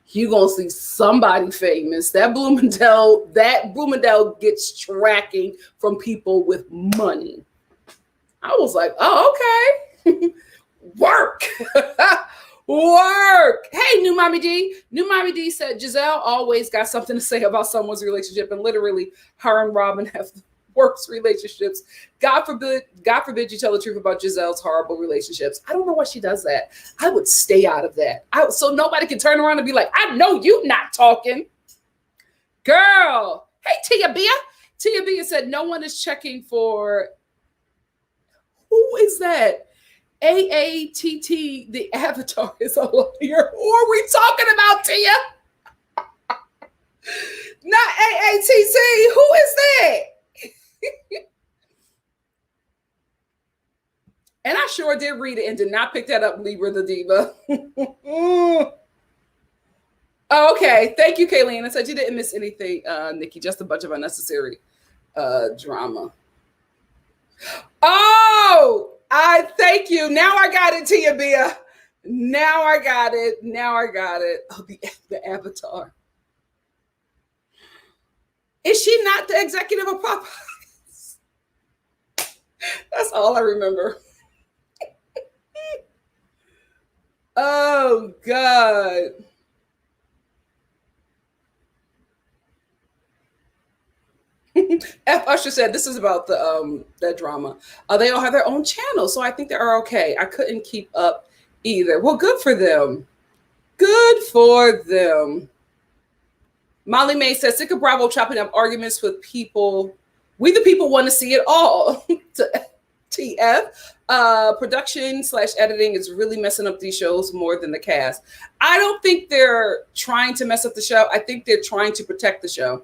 You're going to see somebody famous. That Bloomingdale gets tracking from people with money. I was like, oh, okay. Work. Work. Hey, New Mommy D. New Mommy D said Giselle always got something to say about someone's relationship, and literally her and Robyn have the worst relationships. God forbid you tell the truth about Giselle's horrible relationships. I don't know why she does that. I would stay out of that. So nobody can turn around and be like, I know you not talking. Girl. Hey, Tia Bia. Tia Bia said no one is checking for, who is that? AATT, the avatar is a liar. Who are we talking about, Tia? Not AATT. Who is that? And I sure did read it and did not pick that up, Libra the Diva. Okay, thank you, Kayleen. I said you didn't miss anything, Nikki, just a bunch of unnecessary drama. Oh, I thank you. Now I got it, Tia Bia. Now I got it. Oh, the avatar. Is she not the executive of Popeyes? That's all I remember. Oh, God. F. Usher said this is about the that drama. They all have their own channels, so I think they're okay. I couldn't keep up either. Well, good for them. Good for them. Molly May says, sick of Bravo chopping up arguments with people. We the people want to see it all. TF. Production/editing is really messing up these shows more than the cast. I don't think they're trying to mess up the show. I think they're trying to protect the show.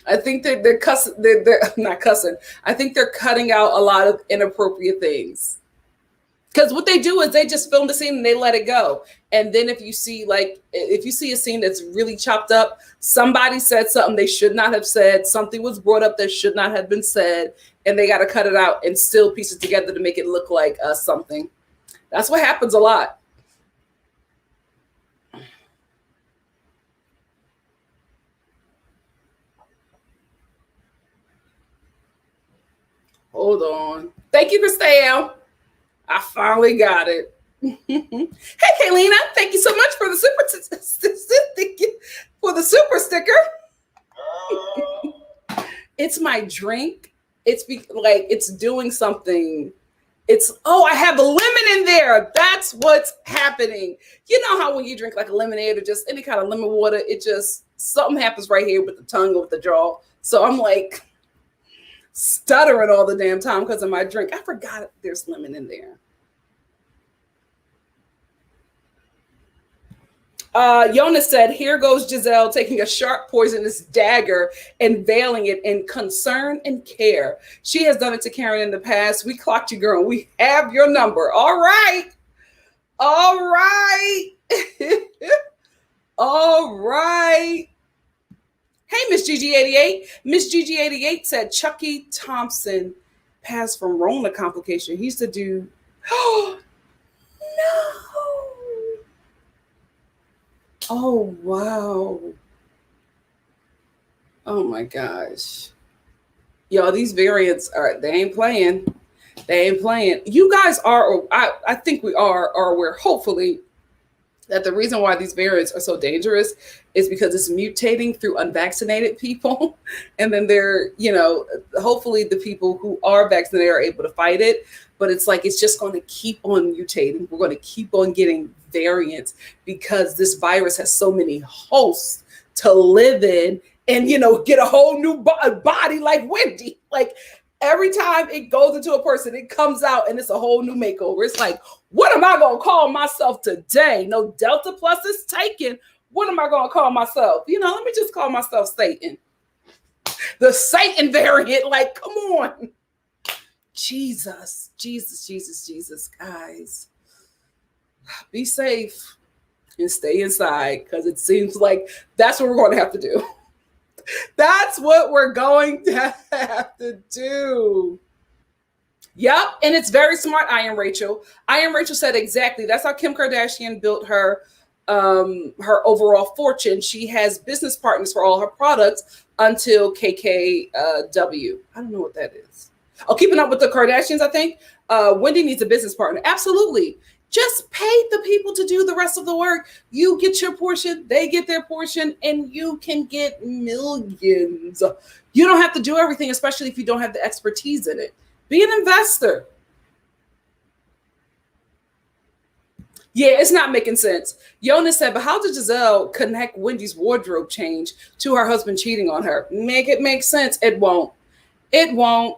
I think they're cussing. They're not cussing. I think they're cutting out a lot of inappropriate things. Because what they do is they just film the scene and they let it go. And then if you see a scene that's really chopped up, somebody said something they should not have said, something was brought up that should not have been said, and they got to cut it out and still piece it together to make it look like something. That's what happens a lot. Hold on. Thank you, Christelle. I finally got it. Hey, Kaylina, thank you so much for the super sticker. It's my drink. It's doing something. I have a lemon in there. That's what's happening. You know how when you drink like a lemonade or just any kind of lemon water, it just, something happens right here with the tongue or with the jaw. So I'm like stuttering all the damn time because of my drink. I forgot there's lemon in there. Jonas said, here goes Giselle taking a sharp poisonous dagger and veiling it in concern and care. She has done it to Karen in the past. We clocked you, girl. We have your number. All right. All right. All right. Hey, Miss GG88. Miss GG88 said Chucky Thompson passed from Rona complication. He's the dude. Oh, no. Oh, wow. Oh, my gosh. Y'all, these variants they ain't playing. They ain't playing. You guys are, or I think we are aware, hopefully, that the reason why these variants are so dangerous is because it's mutating through unvaccinated people. And then they're, hopefully the people who are vaccinated are able to fight it. But it's like, it's just going to keep on mutating. We're going to keep on getting variants because this virus has so many hosts to live in and, get a whole new body like Wendy. Like every time it goes into a person, it comes out and it's a whole new makeover. It's like, what am I going to call myself today? No Delta Plus is taken. What am I going to call myself? Let me just call myself Satan. The Satan variant. Like, come on. Jesus, guys. Be safe and stay inside because it seems like that's what we're going to have to do. That's what we're going to have to do. Yep, and it's very smart, I Am Rachel. I Am Rachel said exactly. That's how Kim Kardashian built her overall fortune. She has business partners for all her products until KKW. I don't know what that is. Oh, Keeping Up with the Kardashians, I think. Wendy needs a business partner. Absolutely. Just pay the people to do the rest of the work. You get your portion, they get their portion, and you can get millions. You don't have to do everything, especially if you don't have the expertise in it. Be an investor. Yeah, it's not making sense. Jonas said, but how did Giselle connect Wendy's wardrobe change to her husband cheating on her? Make it make sense. It won't. It won't.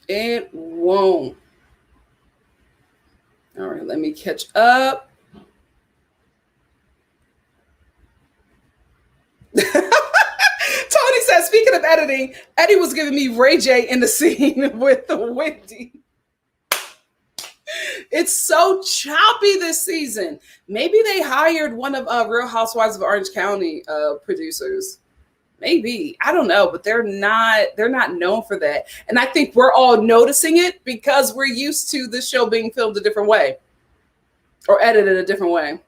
It won't. All right, let me catch up. Tony says, speaking of editing, Eddie was giving me Ray J in the scene with the Wendy. It's so choppy this season. Maybe they hired one of Real Housewives of Orange County producers. Maybe. I don't know, but they're not known for that. And I think we're all noticing it because we're used to the show being filmed a different way or edited a different way.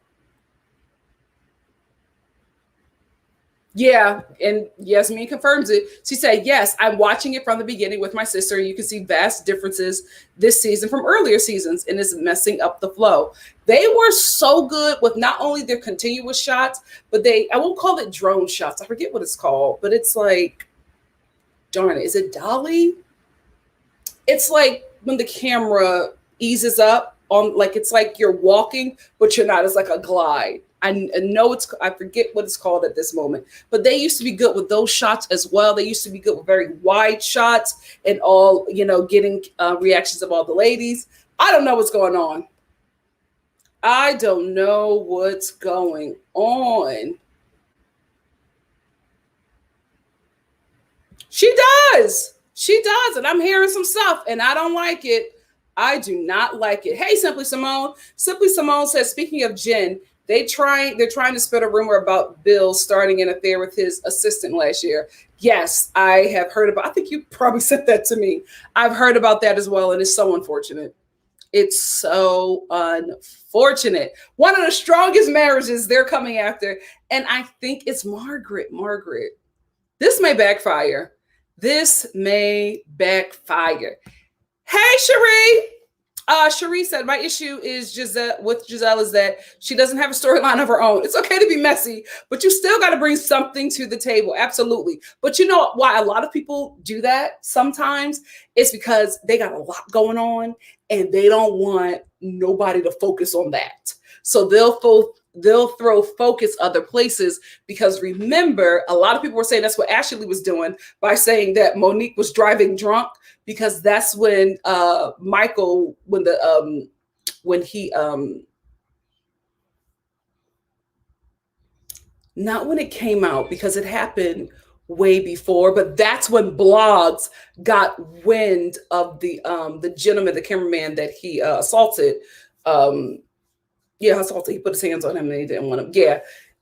Yeah, and Yasmin confirms it. She said, yes, I'm watching it from the beginning with my sister. You can see vast differences this season from earlier seasons, and it's messing up the flow. They were so good with not only their continuous shots, but I won't call it drone shots. I forget what it's called, but it's like, darn it, is it dolly? It's like when the camera eases up on, like, it's like you're walking, but you're not. It's like a glide. I know I forget what it's called at this moment, but they used to be good with those shots as well. They used to be good with very wide shots and all, getting reactions of all the ladies. I don't know what's going on. I don't know what's going on. She does. She does. And I'm hearing some stuff and I don't like it. I do not like it. Hey, Simply Simone. Simply Simone says, speaking of Jen, they're trying to spread a rumor about Bill starting an affair with his assistant last year. Yes, I have heard about. I think you probably said that to me. I've heard about that as well, and it's so unfortunate. It's so unfortunate. One of the strongest marriages they're coming after, and I think it's Margaret. Margaret, this may backfire. This may backfire. Hey, Cherie. Cherie said, my issue is Giselle is that she doesn't have a storyline of her own. It's okay to be messy, but you still got to bring something to the table. Absolutely. But you know why a lot of people do that sometimes? It's because they got a lot going on and they don't want nobody to focus on that. So they'll throw focus other places, because remember, a lot of people were saying that's what Ashley was doing by saying that Monique was driving drunk, because that's when Michael, not when it came out, because it happened way before, but that's when blogs got wind of the gentleman, the cameraman that he assaulted. Assaulted. He put his hands on him and he didn't want him.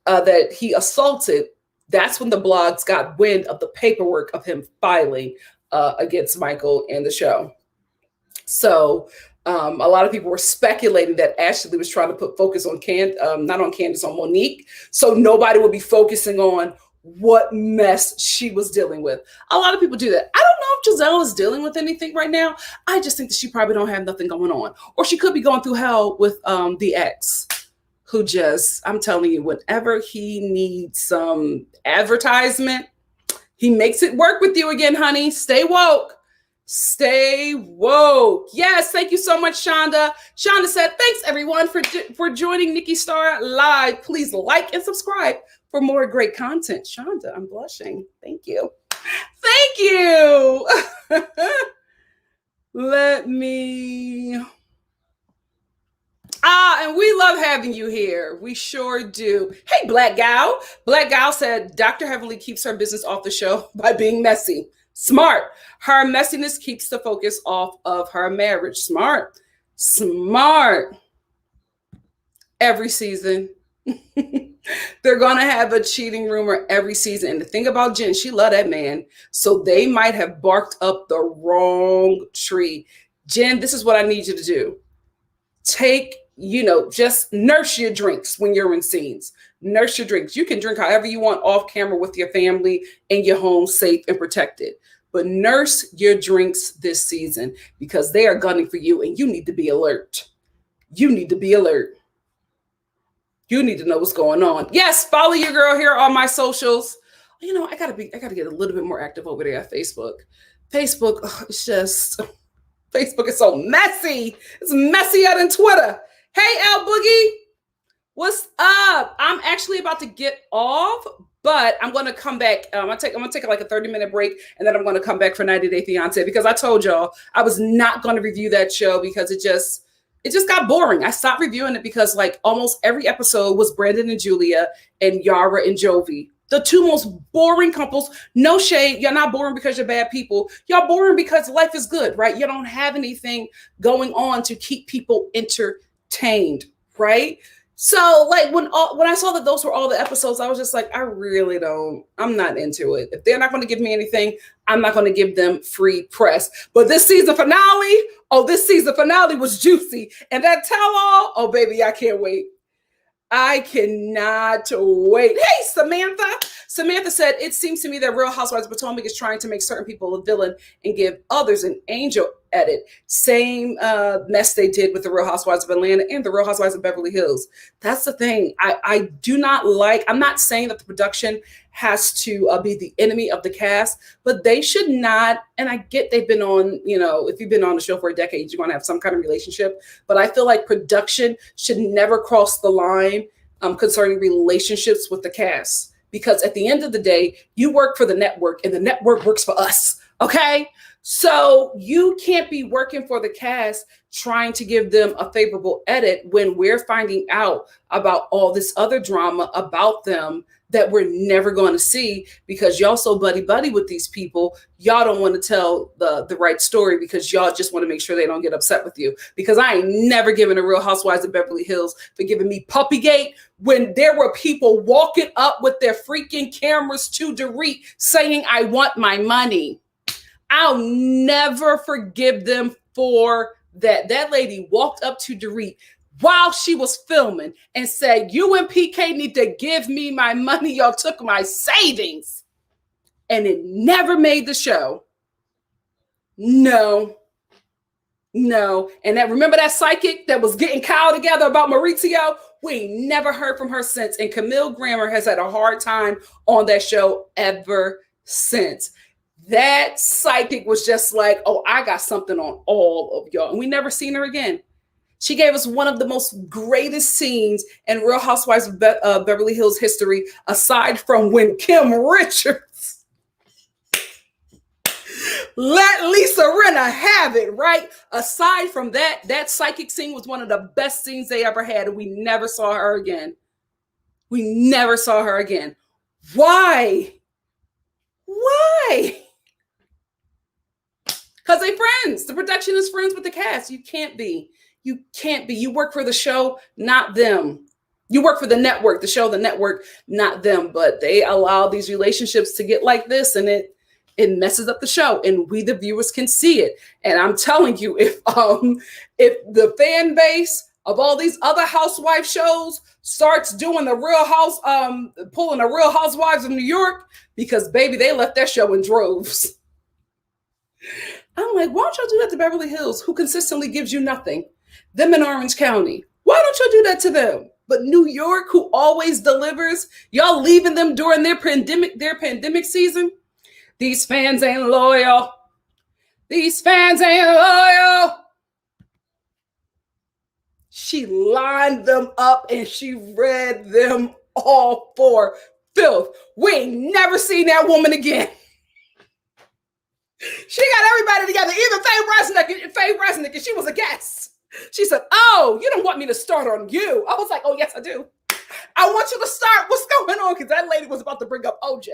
That he assaulted. That's when the blogs got wind of the paperwork of him filing against Michael and the show. So a lot of people were speculating that Ashley was trying to put focus on not on Candiace, on Monique. So nobody would be focusing on what mess she was dealing with. A lot of people do that. I don't know if Giselle is dealing with anything right now. I just think that she probably don't have nothing going on. Or she could be going through hell with the ex, who just, I'm telling you, whenever he needs some advertisement, he makes it work with you again, honey. Stay woke. Stay woke. Yes, thank you so much, Shonda. Shonda said, thanks everyone for joining NikkiStar Live. Please like and subscribe for more great content. Shonda, I'm blushing. Thank you. Thank you. Let me. And we love having you here. We sure do. Hey, Black Gal. Black Gal said, Dr. Heavenly keeps her business off the show by being messy. Smart. Her messiness keeps the focus off of her marriage. Smart. Smart. Every season. They're going to have a cheating rumor every season. And the thing about Jen, she loved that man. So they might have barked up the wrong tree. Jen, this is what I need you to do. Just nurse your drinks when you're in scenes. Nurse your drinks. You can drink however you want off camera with your family and your home, safe and protected. but nurse your drinks this season because they are gunning for you and you need to be alert. You need to be alert. You need to know what's going on. Yes, follow your girl here on my socials. You know, I gotta get a little bit more active over there at Facebook. Facebook, it's just, Facebook is so messy. It's messier than Twitter. Hey, L Boogie, what's up? I'm actually about to get off, but I'm going to come back. I'm going to take like a 30-minute break, and then I'm going to come back for 90 Day Fiancé because I told y'all I was not going to review that show because it just got boring. I stopped reviewing it because like almost every episode was Brandon and Julia and Yara and Jovi. The two most boring couples. No shade. You're not boring because you're bad people. You're boring because life is good, right? You don't have anything going on to keep people entertained, right? So like when I saw that those were all the episodes, I was just like, I'm not into it. If they're not going to give me anything, I'm not going to give them free press. But this season finale was juicy. And that tell-all, oh baby, I can't wait. I cannot wait. Hey, Samantha. Samantha said, it seems to me that Real Housewives of Potomac is trying to make certain people a villain and give others an angel edit. Same mess they did with the Real Housewives of Atlanta and the Real Housewives of Beverly Hills. That's the thing. I do not like, I'm not saying that the production has to be the enemy of the cast, but they should not, and I get they've been on, you know, if you've been on the show for a decade, you're going to have some kind of relationship, but I feel like production should never cross the line concerning relationships with the cast. Because at the end of the day, you work for the network and the network works for us. Okay. So you can't be working for the cast trying to give them a favorable edit when we're finding out about all this other drama about them that we're never going to see because y'all so buddy with these people. Y'all don't want to tell the right story because y'all just want to make sure they don't get upset with you. Because I ain't never given a Real Housewives of Beverly Hills for giving me Puppygate when there were people walking up with their freaking cameras to Dorit saying, I want my money. I'll never forgive them for that. That lady walked up to Dorit while she was filming and said, you and PK need to give me my money. Y'all took my savings. And it never made the show. No. And remember that psychic that was getting Kyle together about Maurizio? We never heard from her since. And Camille Grammer has had a hard time on that show ever since. That psychic was just like, oh, I got something on all of y'all. And we never seen her again. She gave us one of the most greatest scenes in Real Housewives of Beverly Hills history, aside from when Kim Richards let Lisa Rinna have it, right? Aside from that, that psychic scene was one of the best scenes they ever had, and we never saw her again. Why? Because they friends. The production is friends with the cast. You can't be. You work for the show, not them. You work for the network, the show, the network, not them. But they allow these relationships to get like this, and it messes up the show, and we the viewers can see it. And I'm telling you, if the fan base of all these other housewife shows starts doing pulling the Real Housewives of New York, because baby, they left that show in droves. I'm like, why don't y'all do that to Beverly Hills, who consistently gives you nothing? Them in Orange County. Why don't y'all do that to them? But New York, who always delivers, y'all leaving them during their pandemic season? These fans ain't loyal. She lined them up and she read them all for filth. We ain't never seen that woman again. She got everybody together, even Faye Resnick, and she was a guest. She said, oh, you don't want me to start on you. I was like, oh, yes, I do. I want you to start. What's going on? Because that lady was about to bring up OJ.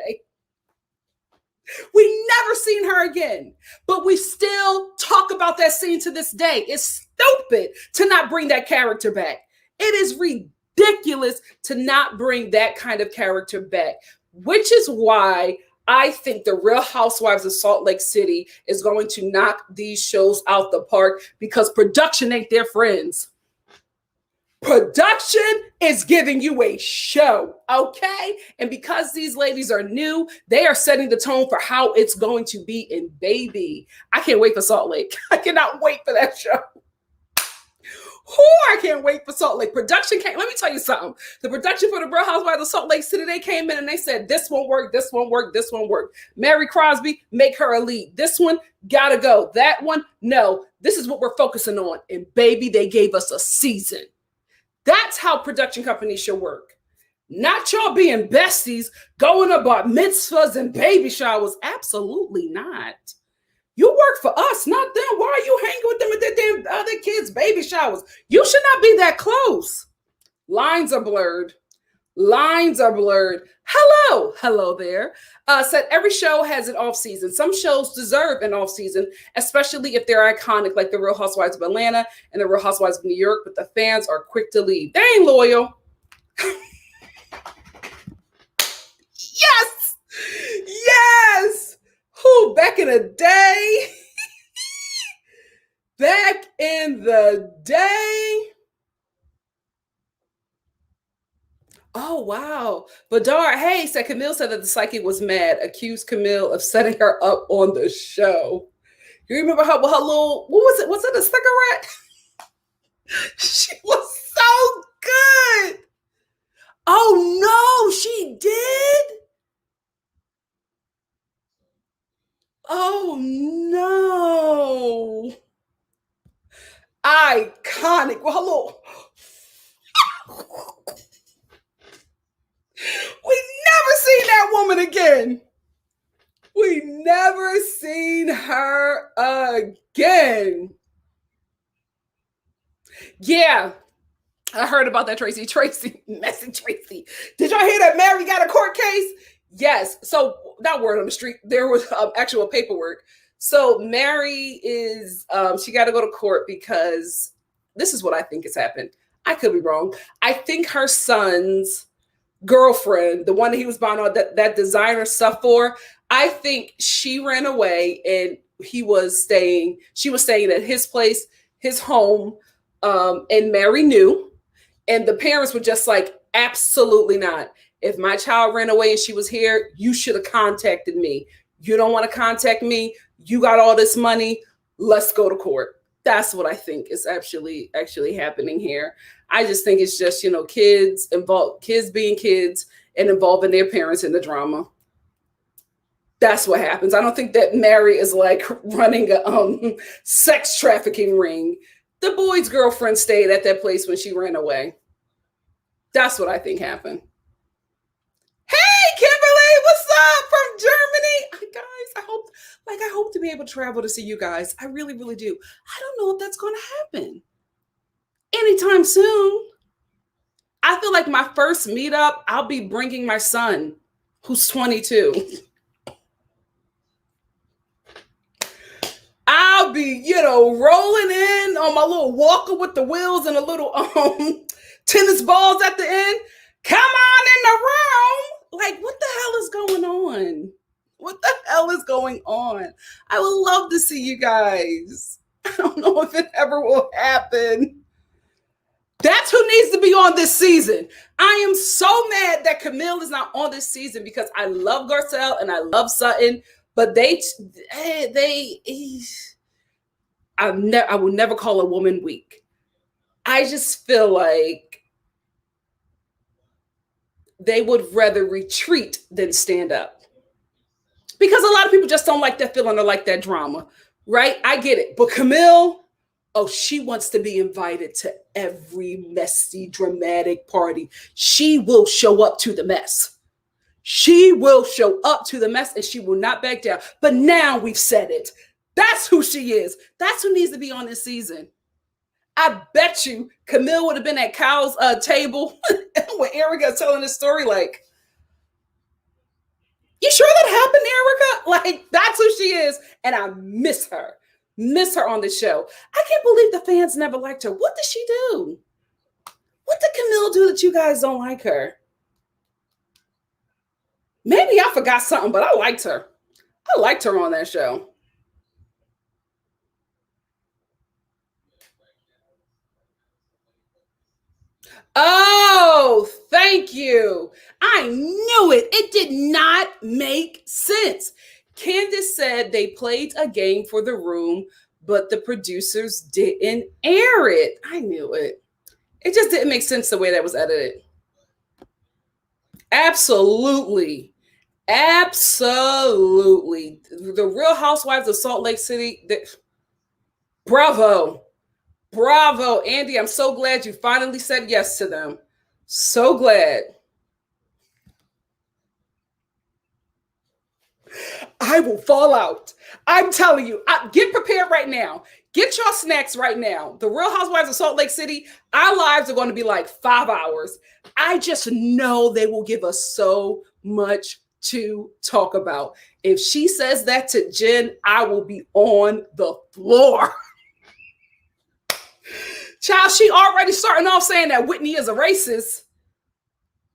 We never seen her again, but we still talk about that scene to this day. It's stupid to not bring that character back. It is ridiculous to not bring that kind of character back, which is why I think the Real Housewives of Salt Lake City is going to knock these shows out the park because production ain't their friends. Production is giving you a show, okay? And because these ladies are new, they are setting the tone for how it's going to be in Baby. I can't wait for Salt Lake. I cannot wait for that show. I can't wait for Salt Lake. Production came. Let me tell you something. The production for the Real Housewives of Salt Lake City, they came in and they said, this won't work, this won't work, this won't work. Mary Crosby, make her a lead. This one, gotta go. That one, no. This is what we're focusing on. And Baby, they gave us a season. That's how production companies should work. Not y'all being besties, going about mitzvahs and baby showers. Absolutely not. You work for us, not them. Why are you hanging with them at their damn other kids' baby showers? You should not be that close. Lines are blurred. Lines are blurred. Hello there. Said every show has an off season. Some shows deserve an off season, especially if they're iconic, like the Real Housewives of Atlanta and the Real Housewives of New York. But the fans are quick to leave. They ain't loyal. Yes. Who back in the day? Back in the day. Oh, wow. Badar, hey, said Camille said that the psychic was mad, accused Camille of setting her up on the show. You remember her little, what was it? Was it a cigarette? She was so good. Oh, no, she did? Oh, no. Iconic. Well, hello. We never seen that woman again. We never seen her again. Yeah, I heard about that, Tracy. Messy Tracy. Did y'all hear that Mary got a court case? Yes. So, not word on the street. There was actual paperwork. So, Mary is, she got to go to court because this is what I think has happened. I could be wrong. I think her son's girlfriend, the one that he was buying all that designer stuff for, I think she ran away and she was staying at his place, his home, and Mary knew. And the parents were just like, absolutely not. If my child ran away and she was here, you should have contacted me. You don't want to contact me. You got all this money. Let's go to court. That's what I think is actually happening here. I just think it's just, kids being kids and involving their parents in the drama. That's what happens. I don't think that Mary is like running a sex trafficking ring. The boy's girlfriend stayed at that place when she ran away. That's what I think happened. Hey, Kimberly, what's up from Germany? Guys, I hope to be able to travel to see you guys. I really, really do. I don't know if that's going to happen anytime soon. I feel like my first meetup, I'll be bringing my son, who's 22. I'll be, rolling in on my little walker with the wheels and a little tennis balls at the end. Come on in the room. Like, what the hell is going on? What the hell is going on? I would love to see you guys. I don't know if it ever will happen. That's who needs to be on this season. I am so mad that Camille is not on this season because I love Garcelle and I love Sutton, but I will never call a woman weak. I just feel like they would rather retreat than stand up. Because a lot of people just don't like that feeling or like that drama, right? I get it. But Camille, she wants to be invited to every messy, dramatic party. She will show up to the mess. She will show up to the mess and she will not back down. But now we've said it. That's who she is. That's who needs to be on this season. I bet you Camille would have been at Kyle's table when Erica telling this story like, you sure that happened, Erica? Like, that's who she is. And I miss her on the show. I can't believe the fans never liked her. What did she do? What did Camille do that you guys don't like her? Maybe I forgot something, but I liked her. I liked her on that show. Thank you. I knew it. It did not make sense. Candiace said they played a game for the room, but the producers didn't air it. I knew it. It just didn't make sense the way that was edited. Absolutely. Absolutely. The Real Housewives of Salt Lake City. Bravo. Bravo. Andy, I'm so glad you finally said yes to them. So glad. I will fall out. I'm telling you, get prepared right now. Get your snacks right now. The Real Housewives of Salt Lake City, our lives are going to be like 5 hours. I just know they will give us so much to talk about. If she says that to Jen, I will be on the floor. Child, she already starting off saying that Whitney is a racist.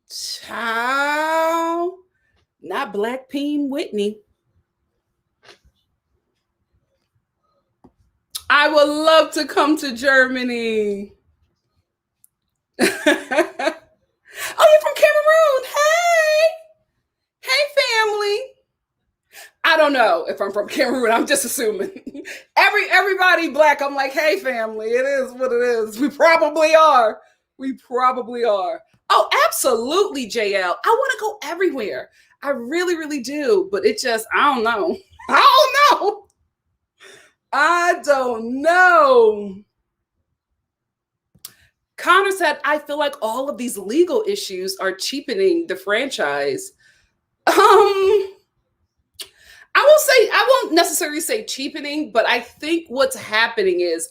Child, not Black Peen Whitney. I would love to come to Germany. Oh, you're from Cameroon. Hey, family. I don't know if I'm from Cameroon. I'm just assuming. Everybody Black, I'm like, hey, family. It is what it is. We probably are. Oh, absolutely, JL. I want to go everywhere. I really, really do. But it just, I don't know. I don't know. Connor said, I feel like all of these legal issues are cheapening the franchise. I won't necessarily say cheapening, but I think what's happening is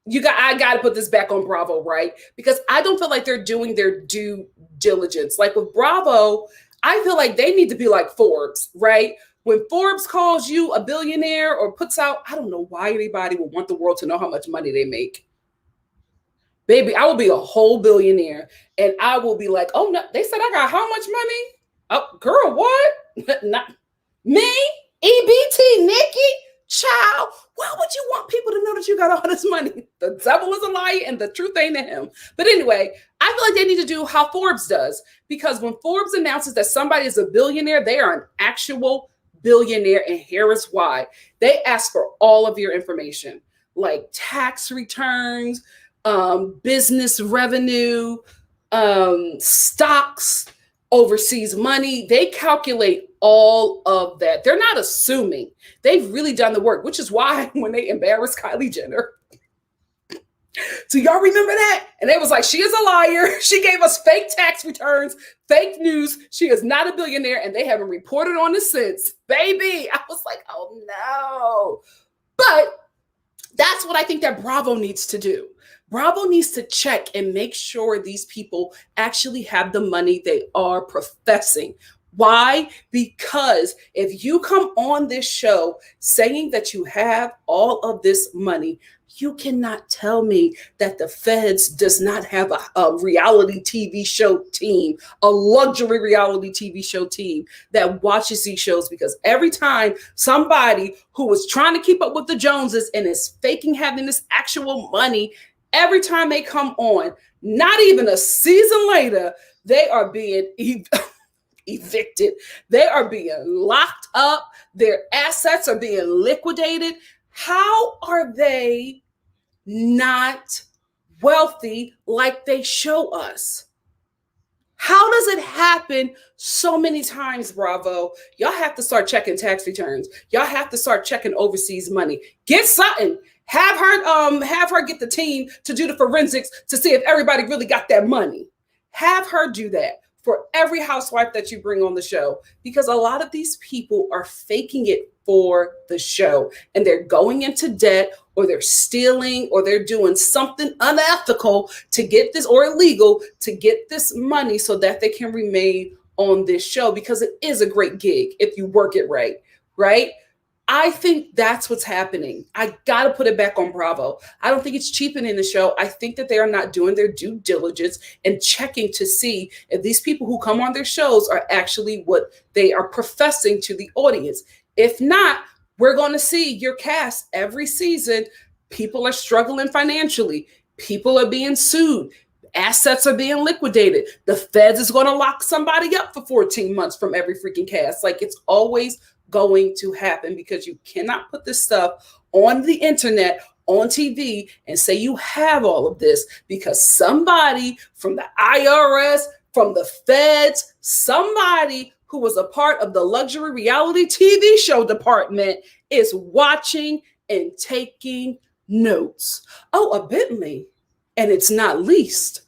I got to put this back on Bravo, right? Because I don't feel like they're doing their due diligence. Like with Bravo, I feel like they need to be like Forbes, right? When Forbes calls you a billionaire or puts out, I don't know why anybody would want the world to know how much money they make. Baby, I will be a whole billionaire and I will be like, oh no, they said I got how much money? Oh, girl, what? Not me? EBT, Nikki? Child, why would you want people to know that you got all this money? The devil is a liar and the truth ain't in him. But anyway, I feel like they need to do how Forbes does, because when Forbes announces that somebody is a billionaire, they are an actual billionaire, and here is why. They ask for all of your information, like tax returns, business revenue, stocks, overseas money. They calculate all of that. They're not assuming. They've really done the work, which is why when they embarrassed Kylie Jenner, do y'all remember that? And it was like, she is a liar. She gave us fake tax returns, fake news. She is not a billionaire, and they haven't reported on this since. Baby, I was like, oh no. But that's what I think that Bravo needs to do. Bravo needs to check and make sure these people actually have the money they are professing. Why? Because if you come on this show saying that you have all of this money, you cannot tell me that the feds does not have a reality TV show team, a luxury reality TV show team that watches these shows. Because every time somebody who was trying to keep up with the Joneses and is faking having this actual money, every time they come on, not even a season later, they are being evicted. They are being locked up. Their assets are being liquidated. How are they not wealthy like they show us? How does it happen so many times, Bravo? Y'all have to start checking tax returns. Y'all have to start checking overseas money. Get something. Have her get the team to do the forensics to see if everybody really got that money. Have her do that for every housewife that you bring on the show, because a lot of these people are faking it for the show, and they're going into debt, or they're stealing, or they're doing something unethical to get this, or illegal to get this money so that they can remain on this show, because it is a great gig if you work it right, right? I think that's what's happening. I got to put it back on Bravo. I don't think it's cheapening the show. I think that they are not doing their due diligence and checking to see if these people who come on their shows are actually what they are professing to the audience. If not, we're going to see your cast every season. People are struggling financially. People are being sued. Assets are being liquidated. The feds is going to lock somebody up for 14 months from every freaking cast. Like, it's always going to happen because you cannot put this stuff on the internet, on TV, and say you have all of this because somebody from the IRS, from the feds, somebody who was a part of the luxury reality TV show department is watching and taking notes. Oh, a Bentley, and it's not leased.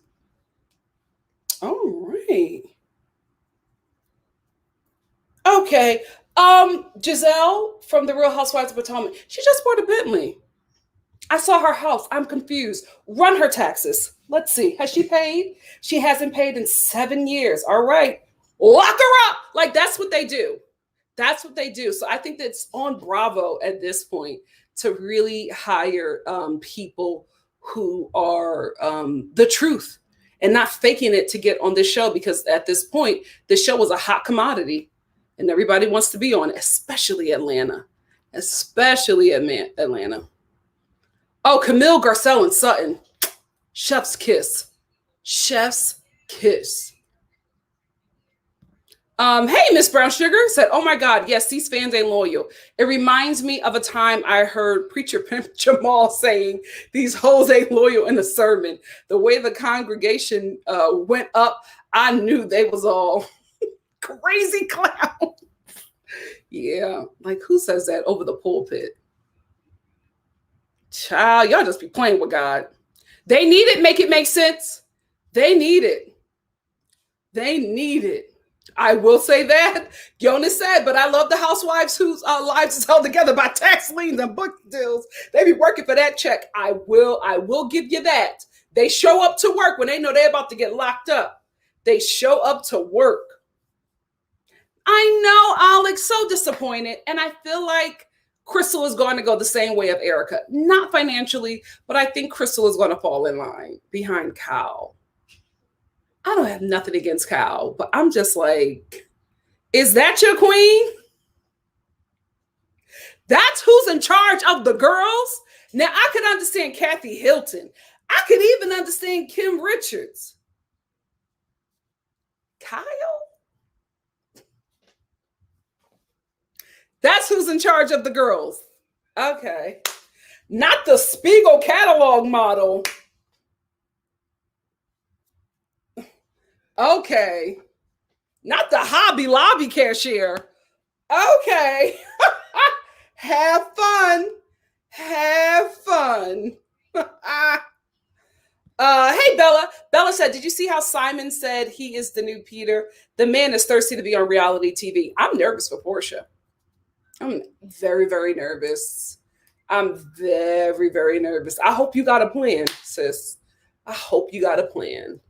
All right. Okay. Giselle from the Real Housewives of Potomac, she just bought a Bentley. I saw her house. I'm confused. Run her taxes. Let's see. Has she paid? She hasn't paid in 7 years. All right. Lock her up. Like, that's what they do. That's what they do. So I think that's on Bravo at this point to really hire people who are the truth and not faking it to get on this show, because at this point, this show is a hot commodity and everybody wants to be on it, especially Atlanta. Especially Atlanta. Oh, Camille, Garcelle, and Sutton. Chef's kiss. Chef's kiss. Hey, Miss Brown Sugar said, oh my God, yes, these fans ain't loyal. It reminds me of a time I heard Preacher Pimp Jamal saying these hoes ain't loyal in a sermon. The way the congregation went up, I knew they was all crazy clowns. Yeah, like who says that over the pulpit? Child, y'all just be playing with God. They need it. Make it make sense. They need it. They need it. I will say that. Jonas said, but I love the housewives whose lives is held together by tax liens and book deals. They be working for that check. I will give you that. They show up to work when they know they're about to get locked up. They show up to work. I know, Alex, so disappointed. And I feel like Crystal is going to go the same way of Erica. Not financially, but I think Crystal is going to fall in line behind Kyle. I don't have nothing against Kyle, but I'm just like, is that your queen? That's who's in charge of the girls? Now, I could understand Kathy Hilton. I could even understand Kim Richards. Kyle? That's who's in charge of the girls. Okay. Not the Spiegel catalog model. Okay. Not the Hobby Lobby cashier. Okay. Have fun. Have fun. Hey, Bella. Bella said, did you see how Simon said he is the new Peter? The man is thirsty to be on reality TV. I'm nervous for Portia. I'm very, very nervous. I'm very, very nervous. I hope you got a plan, sis. I hope you got a plan.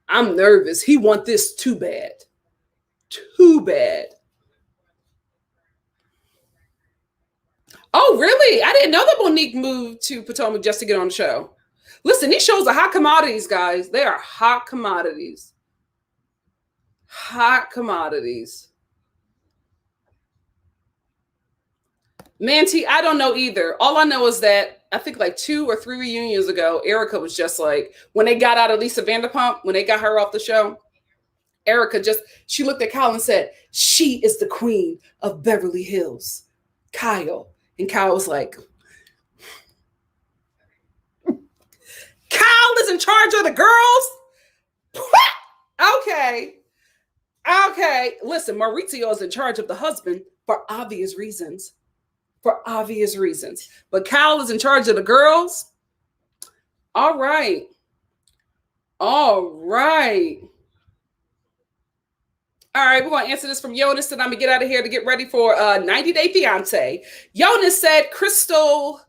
I'm nervous. He want this too bad. Too bad. Oh, really? I didn't know that Monique moved to Potomac just to get on the show. Listen, these shows are hot commodities, guys. They are hot commodities. Hot commodities. Manti, I don't know either. All I know is that I think like 2 or 3 reunions ago, Erica was just like, when they got out of Lisa Vanderpump, when they got her off the show, Erica she looked at Kyle and said, she is the queen of Beverly Hills, Kyle. And Kyle was like, Kyle is in charge of the girls? Okay. Okay. Listen, Maurizio is in charge of the husband for obvious reasons. For obvious reasons. But Kyle is in charge of the girls. All right. All right. All right, we're going to answer this from Jonas, and I'm going to get out of here to get ready for 90 Day Fiance. Jonas said, Crystal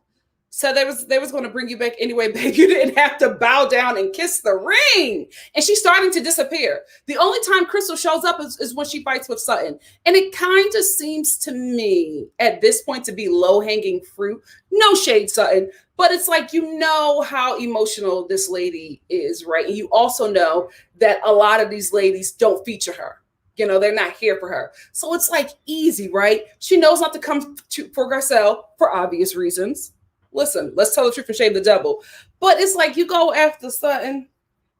said they was going to bring you back anyway, babe. You didn't have to bow down and kiss the ring. And she's starting to disappear. The only time Crystal shows up is when she fights with Sutton. And it kind of seems to me at this point to be low-hanging fruit. No shade, Sutton. But it's like, you know how emotional this lady is, right? And you also know that a lot of these ladies don't feature her. You know, they're not here for her. So it's like easy, right? She knows not to come for Garcelle for obvious reasons. Listen, let's tell the truth and shame the devil. But it's like you go after Sutton.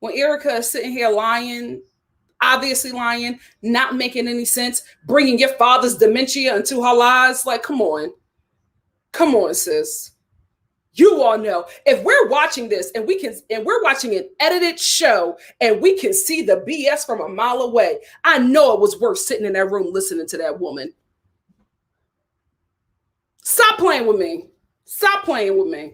when Erica is sitting here lying, obviously lying, not making any sense, bringing your father's dementia into her lies. Like, come on. Come on, sis. You all know if we're watching this and we're watching an edited show and we can see the BS from a mile away, I know it was worth sitting in that room listening to that woman. Stop playing with me. Stop playing with me.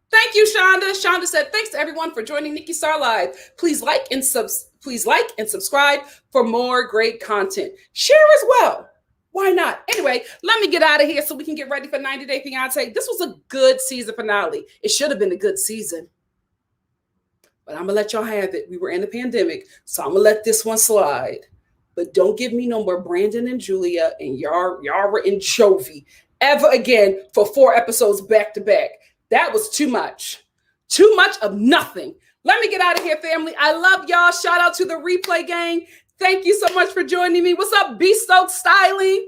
Thank you, Shonda. Shonda said, thanks to everyone for joining NikkiStar Live. Please like and subscribe for more great content. Share as well. Why not? Anyway, let me get out of here so we can get ready for 90 Day Fiancé. This was a good season finale. It should have been a good season. But I'm going to let y'all have it. We were in the pandemic, so I'm going to let this one slide. But don't give me no more Brandon and Julia and Yara and Jovi ever again for 4 episodes back to back. That was too much. Too much of nothing. Let me get out of here, family. I love y'all. Shout out to the replay gang. Thank you so much for joining me. What's up, B-Stoke Styling?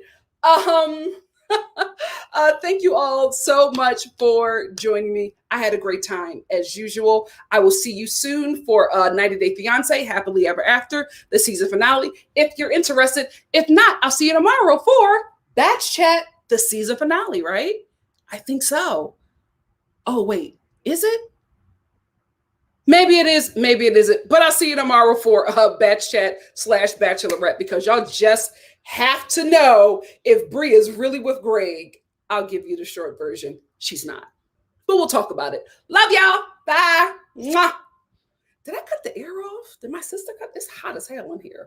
Thank you all so much for joining me. I had a great time as usual. I will see you soon for 90 Day Fiancé, Happily Ever After, the season finale. If you're interested, if not, I'll see you tomorrow for Batch Chat, the season finale, right? I think so. Oh, wait, is it? Maybe it is, maybe it isn't. But I'll see you tomorrow for Batch Chat / Bachelorette, because y'all just have to know if Bree is really with Greg. I'll give you the short version. She's not. But we'll talk about it. Love y'all. Bye. Mwah. Did I cut the air off? Did my sister cut? It's hot as hell in here.